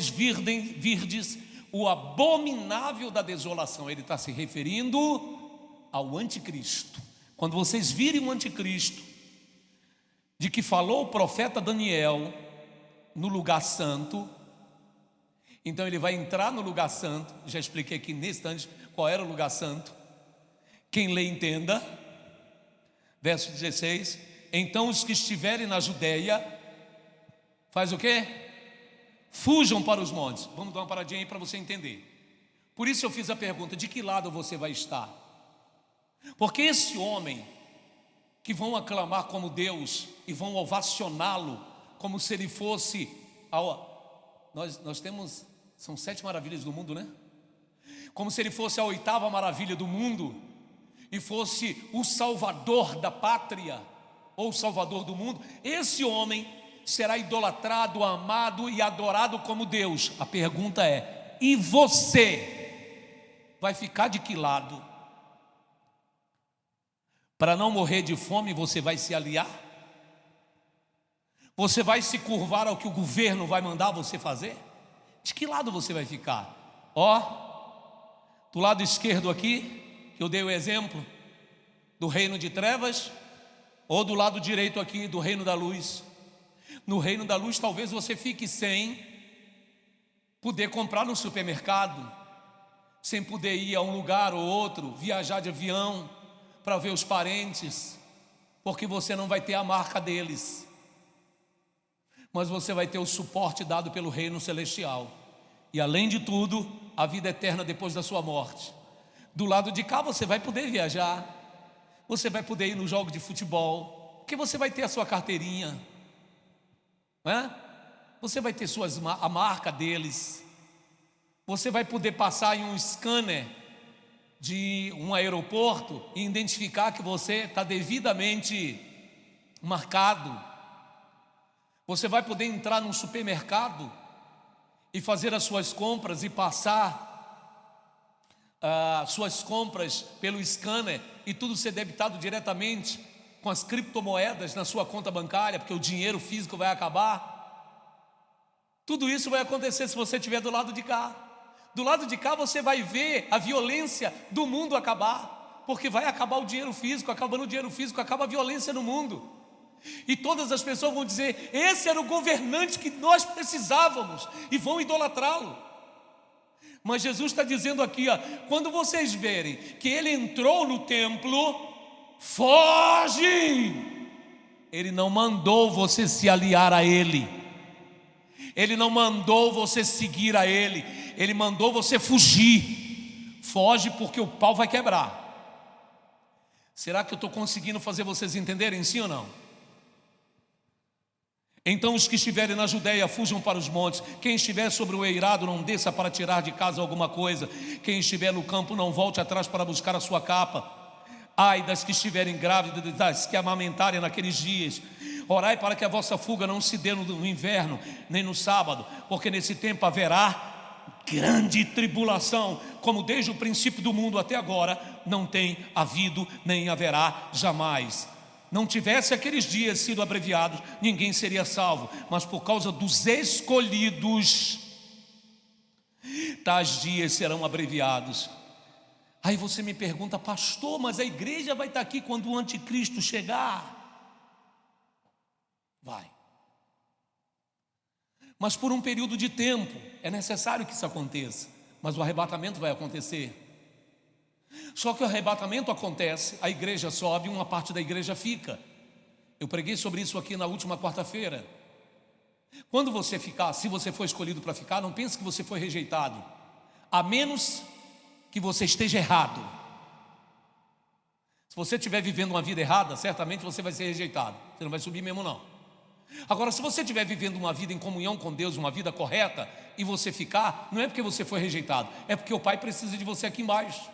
C: virdes o abominável da desolação, ele está se referindo ao anticristo. Quando vocês virem o anticristo, de que falou o profeta Daniel no lugar santo, então ele vai entrar no lugar santo. Já expliquei aqui nesse instante qual era o lugar santo. Quem lê entenda. Verso 16: então os que estiverem na Judeia, faz o quê? Fujam para os montes. Vamos dar uma paradinha aí para você entender. Por isso eu fiz a pergunta: de que lado você vai estar? Porque esse homem que vão aclamar como Deus e vão ovacioná-lo como se ele fosse nós temos, são 7 maravilhas do mundo, né? Como se ele fosse a 8ª maravilha do mundo e fosse o salvador da pátria ou o salvador do mundo. Esse homem será idolatrado, amado e adorado como Deus. A pergunta é: e você vai ficar de que lado? Para não morrer de fome, você vai se aliar? Você vai se curvar ao que o governo vai mandar você fazer? De que lado você vai ficar? Do lado esquerdo aqui, que eu dei o exemplo do reino de trevas, ou do lado direito aqui do reino da luz? No reino da luz talvez você fique sem poder comprar no supermercado, sem poder ir a um lugar ou outro, viajar de avião para ver os parentes, porque você não vai ter a marca deles, mas você vai ter o suporte dado pelo reino celestial, e além de tudo, a vida eterna depois da sua morte. Do lado de cá você vai poder viajar, você vai poder ir no jogo de futebol, porque você vai ter a sua carteirinha, você vai ter a marca deles, você vai poder passar em um scanner de um aeroporto e identificar que você está devidamente marcado. Você vai poder entrar num supermercado e fazer as suas compras e passar suas compras pelo scanner e tudo ser debitado diretamente com as criptomoedas na sua conta bancária, porque o dinheiro físico vai acabar. Tudo isso vai acontecer se você estiver do lado de cá. Do lado de cá você vai ver a violência do mundo acabar, porque vai acabar o dinheiro físico. Acabando o dinheiro físico, acaba a violência no mundo. E todas as pessoas vão dizer: esse era o governante que nós precisávamos, e vão idolatrá-lo. Mas Jesus está dizendo aqui, quando vocês verem que ele entrou no templo, foge! Ele não mandou você se aliar a ele, ele não mandou você seguir a ele, ele mandou você fugir. Foge, porque o pau vai quebrar. Será que eu estou conseguindo fazer vocês entenderem, sim ou não? Então os que estiverem na Judeia fujam para os montes. Quem estiver sobre o eirado não desça para tirar de casa alguma coisa. Quem estiver no campo não volte atrás para buscar a sua capa. Ai das que estiverem grávidas, das que amamentarem naqueles dias. Orai para que a vossa fuga não se dê no inverno, nem no sábado, porque nesse tempo haverá grande tribulação, como desde o princípio do mundo até agora não tem havido, nem haverá jamais. Não tivesse aqueles dias sido abreviados, ninguém seria salvo, mas por causa dos escolhidos, tais dias serão abreviados. Aí você me pergunta: pastor, mas a igreja vai estar aqui quando o anticristo chegar? Vai. Mas por um período de tempo é necessário que isso aconteça, mas o arrebatamento vai acontecer. Só que o arrebatamento acontece, a igreja sobe, uma parte da igreja fica. Eu preguei sobre isso aqui na última quarta-feira. Quando você ficar, se você for escolhido para ficar, não pense que você foi rejeitado, a menos que você esteja errado. Se você estiver vivendo uma vida errada, certamente você vai ser rejeitado. Você não vai subir mesmo não. Agora, se você estiver vivendo uma vida em comunhão com Deus, uma vida correta, e você ficar, não é porque você foi rejeitado, é porque o Pai precisa de você aqui embaixo.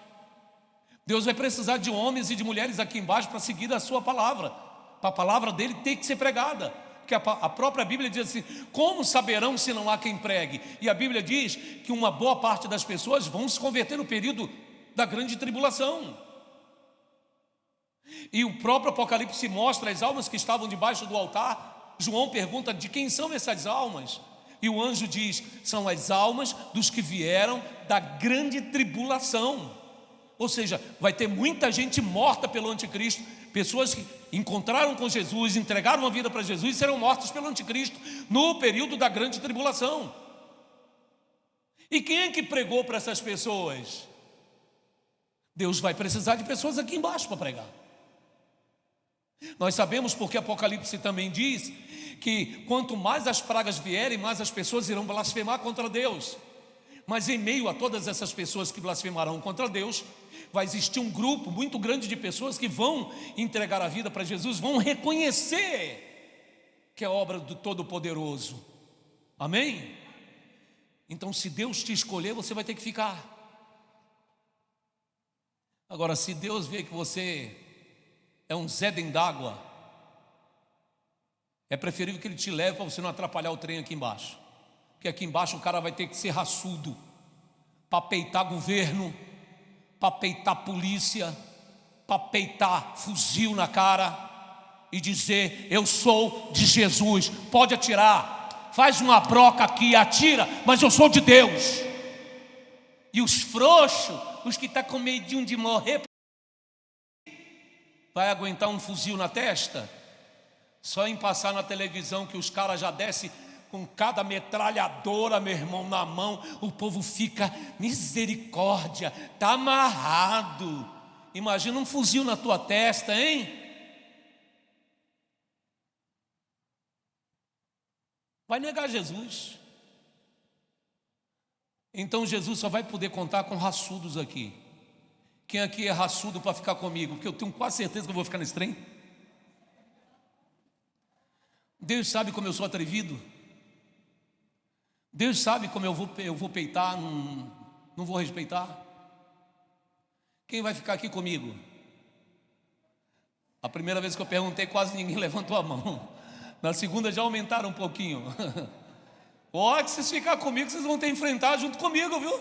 C: Deus vai precisar de homens e de mulheres aqui embaixo para seguir a sua palavra. A palavra dele tem que ser pregada. Porque a própria Bíblia diz assim: como saberão se não há quem pregue? E a Bíblia diz que uma boa parte das pessoas vão se converter no período da grande tribulação. E o próprio Apocalipse mostra as almas que estavam debaixo do altar. João pergunta: de quem são essas almas? E o anjo diz: são as almas dos que vieram da grande tribulação. Ou seja, vai ter muita gente morta pelo anticristo. Pessoas que encontraram com Jesus, entregaram a vida para Jesus e serão mortas pelo anticristo no período da grande tribulação. E quem é que pregou para essas pessoas? Deus vai precisar de pessoas aqui embaixo para pregar. Nós sabemos porque Apocalipse também diz que quanto mais as pragas vierem, mais as pessoas irão blasfemar contra Deus. Mas em meio a todas essas pessoas que blasfemarão contra Deus, vai existir um grupo muito grande de pessoas que vão entregar a vida para Jesus, vão reconhecer que é obra do Todo-Poderoso. Amém? Então, se Deus te escolher, você vai ter que ficar. Agora, se Deus vê que você é um Zé d'água, é preferível que Ele te leve para você não atrapalhar o trem aqui embaixo. Porque aqui embaixo o cara vai ter que ser raçudo para peitar governo, para peitar polícia, para peitar fuzil na cara e dizer: eu sou de Jesus, pode atirar, faz uma broca aqui, atira, mas eu sou de Deus. E os frouxos, os que estão com medinho de morrer, vai aguentar um fuzil na testa? Só em passar na televisão que os caras já descem com cada metralhadora, meu irmão, na mão, o povo fica: misericórdia, está amarrado. Imagina um fuzil na tua testa, hein? Vai negar Jesus. Então Jesus só vai poder contar com raçudos aqui. Quem aqui é raçudo para ficar comigo? Porque eu tenho quase certeza que eu vou ficar nesse trem. Deus sabe como eu sou atrevido. Deus sabe como eu vou peitar, não vou respeitar. Quem vai ficar aqui comigo? A primeira vez que eu perguntei, quase ninguém levantou a mão. Na segunda já aumentaram um pouquinho. Ó, que vocês ficar comigo, vocês vão ter que enfrentar junto comigo, viu?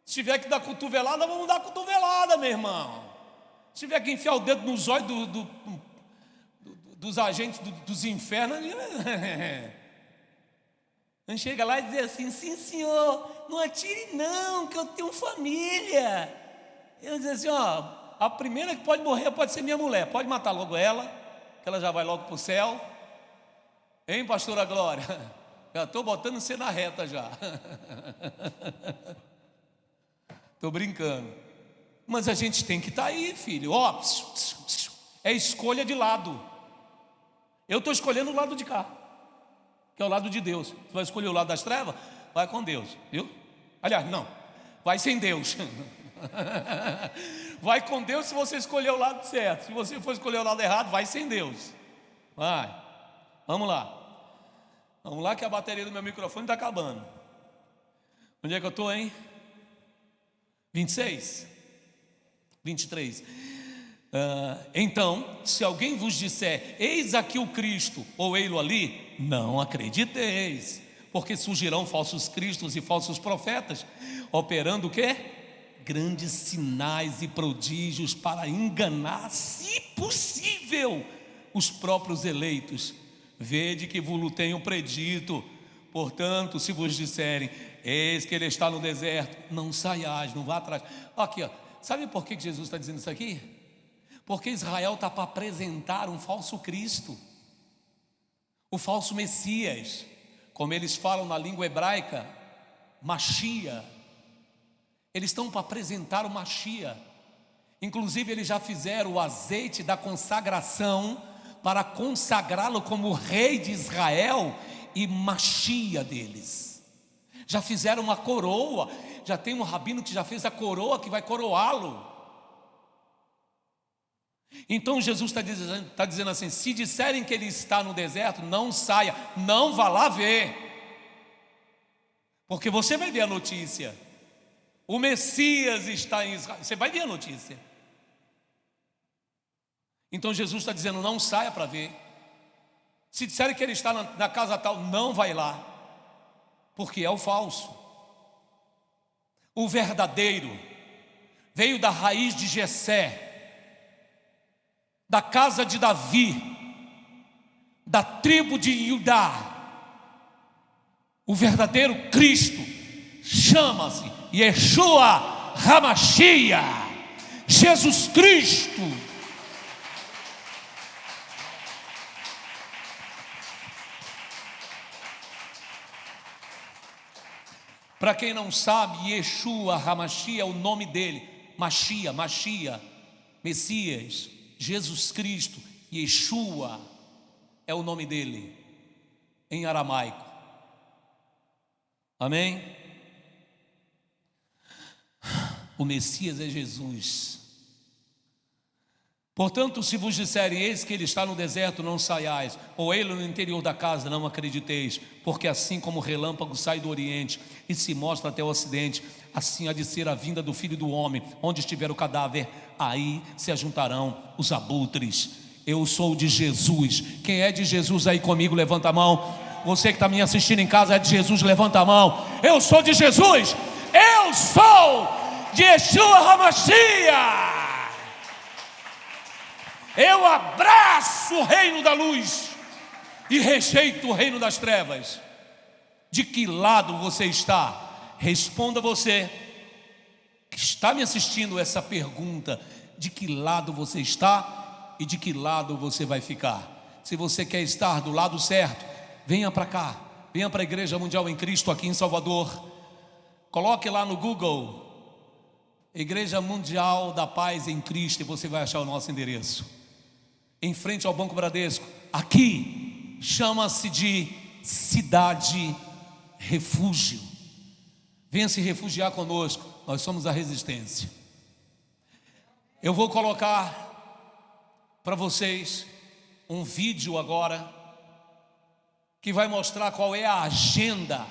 C: Se tiver que dar cotovelada, vamos dar cotovelada, meu irmão. Se tiver que enfiar o dedo nos olhos dos agentes dos infernos, não chega lá e dizer assim: sim senhor, não atire não, que eu tenho família. Eu dizer assim: ó, a primeira que pode morrer pode ser minha mulher, pode matar logo ela, que ela já vai logo para o céu. Hein, pastora Glória? Já estou botando você na reta já. Estou brincando. Mas a gente tem que estar aí, filho. Ó, é escolha de lado. Eu estou escolhendo o lado de cá, que é o lado de Deus. Você vai escolher o lado das trevas? Vai com Deus, viu? Aliás, não, vai sem Deus. Vai com Deus se você escolher o lado certo. Se você for escolher o lado errado, vai sem Deus. Vai, vamos lá. Vamos lá que a bateria do meu microfone está acabando. Onde é que eu estou, hein? 26? 23. Então, se alguém vos disser: eis aqui o Cristo, ou ei-lo ali, não acrediteis, porque surgirão falsos cristos e falsos profetas, operando o quê? Grandes sinais e prodígios para enganar, se possível, os próprios eleitos. Vede que vos tenho predito. Portanto, se vos disserem: eis que ele está no deserto, não saiais, não vá atrás. Aqui, ó. Sabe por que Jesus está dizendo isso aqui? Porque Israel está para apresentar um falso Cristo, o falso Messias, como eles falam na língua hebraica, Machia. Eles estão para apresentar o Machia. Inclusive eles já fizeram o azeite da consagração para consagrá-lo como rei de Israel e Machia deles. Já fizeram uma coroa, já tem um rabino que já fez a coroa que vai coroá-lo. Então Jesus está dizendo assim: se disserem que ele está no deserto, não saia, não vá lá ver, porque você vai ver a notícia. O Messias está em Israel, você vai ver a notícia. Então Jesus está dizendo: não saia para ver. Se disserem que ele está na casa tal, não vai lá, porque é o falso. O verdadeiro veio da raiz de Jessé, da casa de Davi, da tribo de Judá. O verdadeiro Cristo chama-se Yeshua HaMashiach, Jesus Cristo. Para quem não sabe, Yeshua HaMashiach é o nome dele. Mashiach, Messias, Jesus Cristo. Yeshua é o nome dele em aramaico. Amém? O Messias é Jesus. Portanto, se vos disserem: eis que ele está no deserto, não saiais, ou ele no interior da casa, não acrediteis, porque assim como o relâmpago sai do oriente e se mostra até o ocidente, assim há de ser a vinda do Filho do Homem. Onde estiver o cadáver, aí se ajuntarão os abutres. Eu sou de Jesus. Quem é de Jesus aí comigo, levanta a mão. Você que está me assistindo em casa é de Jesus, levanta a mão. Eu sou de Jesus. Eu sou de Yeshua HaMashiach. Eu abraço o reino da luz e rejeito o reino das trevas. De que lado você está? Responda você que está me assistindo essa pergunta: de que lado você está e de que lado você vai ficar? Se você quer estar do lado certo, venha para cá, venha para a Igreja Mundial em Cristo aqui em Salvador. Coloque lá no Google Igreja Mundial da Paz em Cristo e você vai achar o nosso endereço. Em frente ao Banco Bradesco. Aqui chama-se de Cidade Refúgio. Venha se refugiar conosco. Nós somos a resistência. Eu vou colocar para vocês um vídeo agora que vai mostrar qual é a agenda,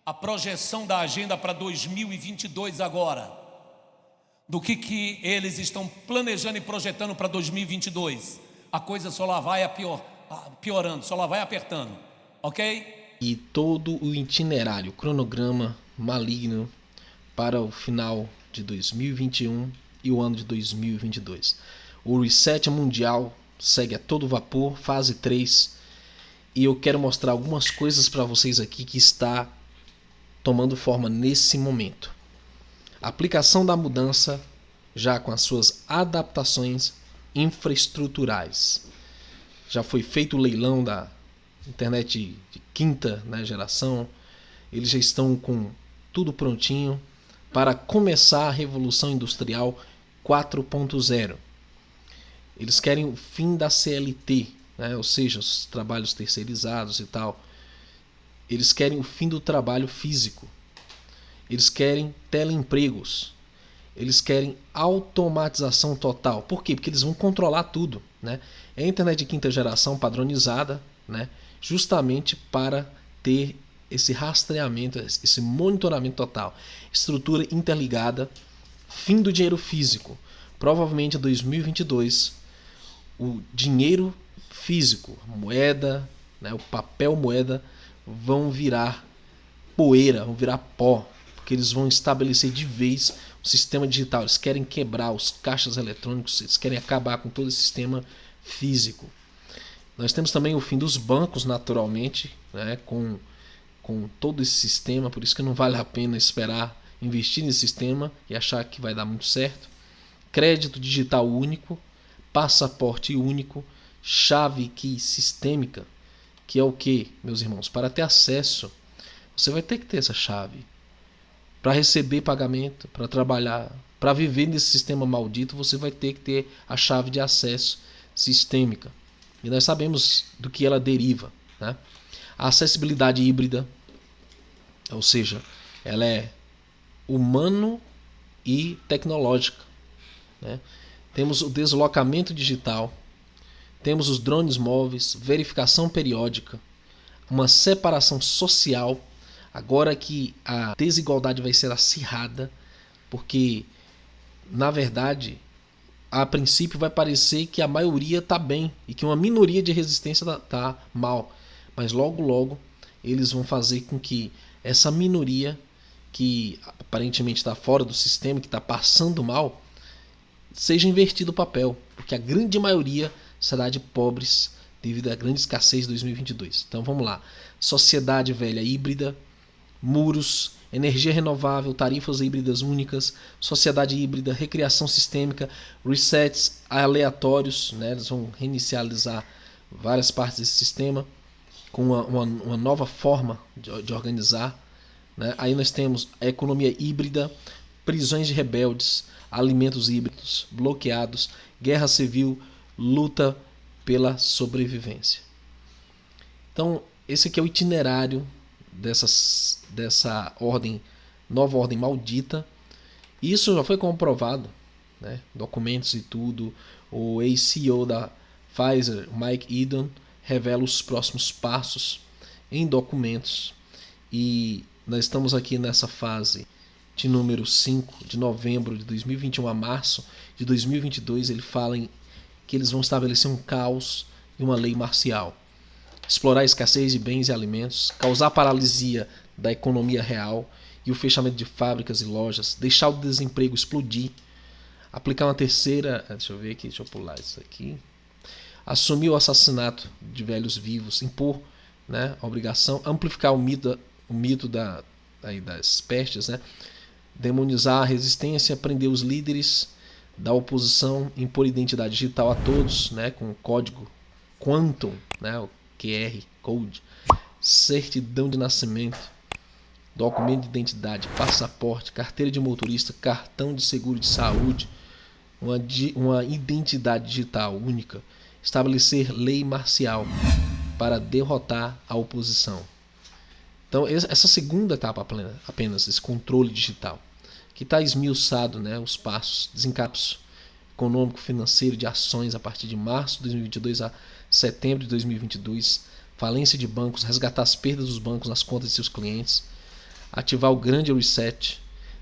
C: a projeção da agenda para 2022 agora. Do que eles estão planejando e projetando para 2022. A coisa só lá vai piorando, só lá vai apertando, ok?
D: E todo o itinerário, o cronograma maligno para o final de 2021 e o ano de 2022. O reset mundial segue a todo vapor, fase 3. E eu quero mostrar algumas coisas para vocês aqui que está tomando forma nesse momento. A aplicação da mudança já com as suas adaptações infraestruturais. Já foi feito o leilão da internet de quinta, né, geração. Eles já estão com tudo prontinho para começar a revolução industrial 4.0. Eles querem o fim da CLT, né, ou seja, os trabalhos terceirizados e tal. Eles querem o fim do trabalho físico. Eles querem teleempregos. Eles querem automatização total. Por quê? Porque eles vão controlar tudo, né? É a internet de quinta geração padronizada, né? Justamente para ter esse rastreamento, esse monitoramento total. Estrutura interligada, fim do dinheiro físico. Provavelmente em 2022, o dinheiro físico, a moeda, né, o papel moeda, vão virar poeira, vão virar pó. Porque eles vão estabelecer de vez o sistema digital. Eles querem quebrar os caixas eletrônicos, eles querem acabar com todo esse sistema físico. Nós temos também o fim dos bancos, naturalmente, né, com todo esse sistema. Por isso que não vale a pena esperar investir nesse sistema e achar que vai dar muito certo. Crédito digital único, passaporte único, chave key sistêmica, que é o que, meus irmãos? Para ter acesso, você vai ter que ter essa chave. Para receber pagamento, para trabalhar, para viver nesse sistema maldito, você vai ter que ter a chave de acesso sistêmica. E nós sabemos do que ela deriva, né? A acessibilidade híbrida, ou seja, ela é humano e tecnológica, né? temos o deslocamento digital, temos os drones móveis, verificação periódica, uma separação social, agora que a desigualdade vai ser acirrada, porque, na verdade, a princípio vai parecer que a maioria está bem e que uma minoria de resistência está mal, mas logo logo eles vão fazer com que essa minoria que aparentemente está fora do sistema, que está passando mal, seja invertido o papel, porque a grande maioria será de pobres devido à grande escassez de 2022. Então vamos lá: sociedade velha híbrida, muros, energia renovável, tarifas híbridas únicas, sociedade híbrida, recriação sistêmica, resets aleatórios, né? Eles vão reinicializar várias partes desse sistema com uma nova forma de organizar, né? Aí nós temos a economia híbrida, prisões de rebeldes, alimentos híbridos bloqueados, guerra civil, luta pela sobrevivência. Então esse aqui é o itinerário dessa ordem, nova ordem maldita. Isso já foi comprovado, né? Documentos e tudo. O ex-CEO da Pfizer, Mike Yeadon, revela os próximos passos em documentos. E nós estamos aqui nessa fase de número 5, de novembro de 2021 a março de 2022. Ele fala que eles vão estabelecer um caos e uma lei marcial, explorar a escassez de bens e alimentos, causar paralisia da economia real e o fechamento de fábricas e lojas, deixar o desemprego explodir, aplicar uma terceira, deixa eu pular isso aqui, assumir o assassinato de velhos vivos, impor, né, a obrigação, amplificar o mito das pestes, né, demonizar a resistência, prender os líderes da oposição, impor identidade digital a todos, né, com o código Quantum, né, o QR Code, certidão de nascimento, documento de identidade, passaporte, carteira de motorista, cartão de seguro de saúde, uma identidade digital única, estabelecer lei marcial para derrotar a oposição. Então essa segunda etapa apenas, esse controle digital, que está esmiuçado, né, os passos, desencapso econômico financeiro de ações a partir de março de 2022 a setembro de 2022, falência de bancos, resgatar as perdas dos bancos nas contas de seus clientes, ativar o grande reset,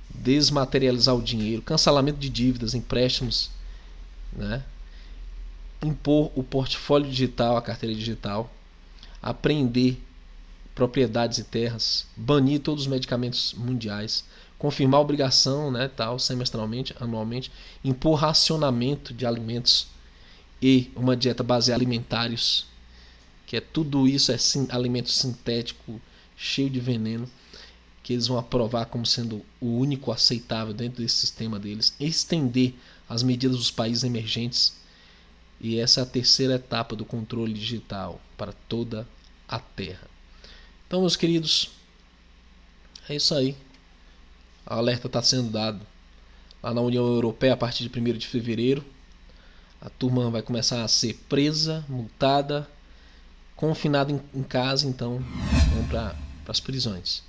D: desmaterializar o dinheiro, cancelamento de dívidas, empréstimos, né? Impor o portfólio digital, a carteira digital, apreender propriedades e terras, banir todos os medicamentos mundiais, confirmar a obrigação, né, tal, semestralmente, anualmente, impor racionamento de alimentos e uma dieta baseada em alimentários, que é tudo isso, alimento sintético, cheio de veneno, que eles vão aprovar como sendo o único aceitável dentro desse sistema deles, estender as medidas dos países emergentes. E essa é a terceira etapa do controle digital para toda a Terra. Então, meus queridos, é isso aí. O alerta está sendo dado lá na União Europeia a partir de 1º de fevereiro. A turma vai começar a ser presa, multada, confinada em casa, então vão para as prisões.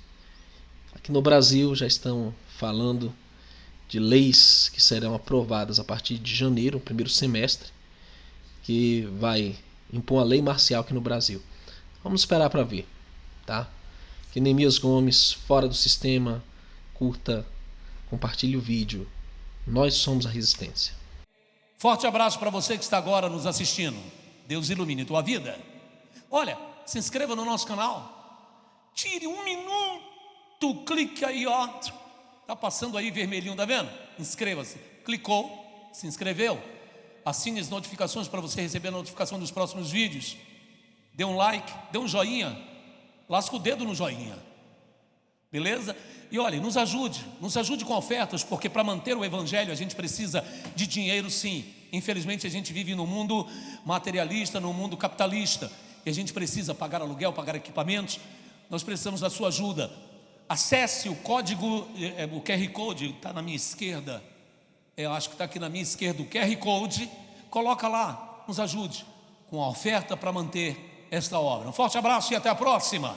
D: Aqui no Brasil já estão falando de leis que serão aprovadas a partir de janeiro, primeiro semestre, que vai impor a lei marcial aqui no Brasil. Vamos esperar para ver, tá? Que Neemias Gomes, fora do sistema, curta, compartilhe o vídeo. Nós somos a resistência.
C: Forte abraço para você que está agora nos assistindo. Deus ilumine tua vida. Olha, se inscreva no nosso canal. Tire 1 minuto, clique aí, ó. Tá passando aí vermelhinho, tá vendo? Inscreva-se. Clicou, se inscreveu. Assine as notificações para você receber a notificação dos próximos vídeos. Dê um like, dê um joinha. Lasca o dedo no joinha. Beleza? E olha, nos ajude com ofertas, porque para manter o evangelho a gente precisa de dinheiro, sim. Infelizmente a gente vive num mundo materialista, num mundo capitalista, e a gente precisa pagar aluguel, pagar equipamentos. Nós precisamos da sua ajuda. Acesse o código, o QR Code, está na minha esquerda. Eu acho que está aqui na minha esquerda o QR Code. Coloca lá, nos ajude com a oferta para manter esta obra. Um forte abraço e até a próxima.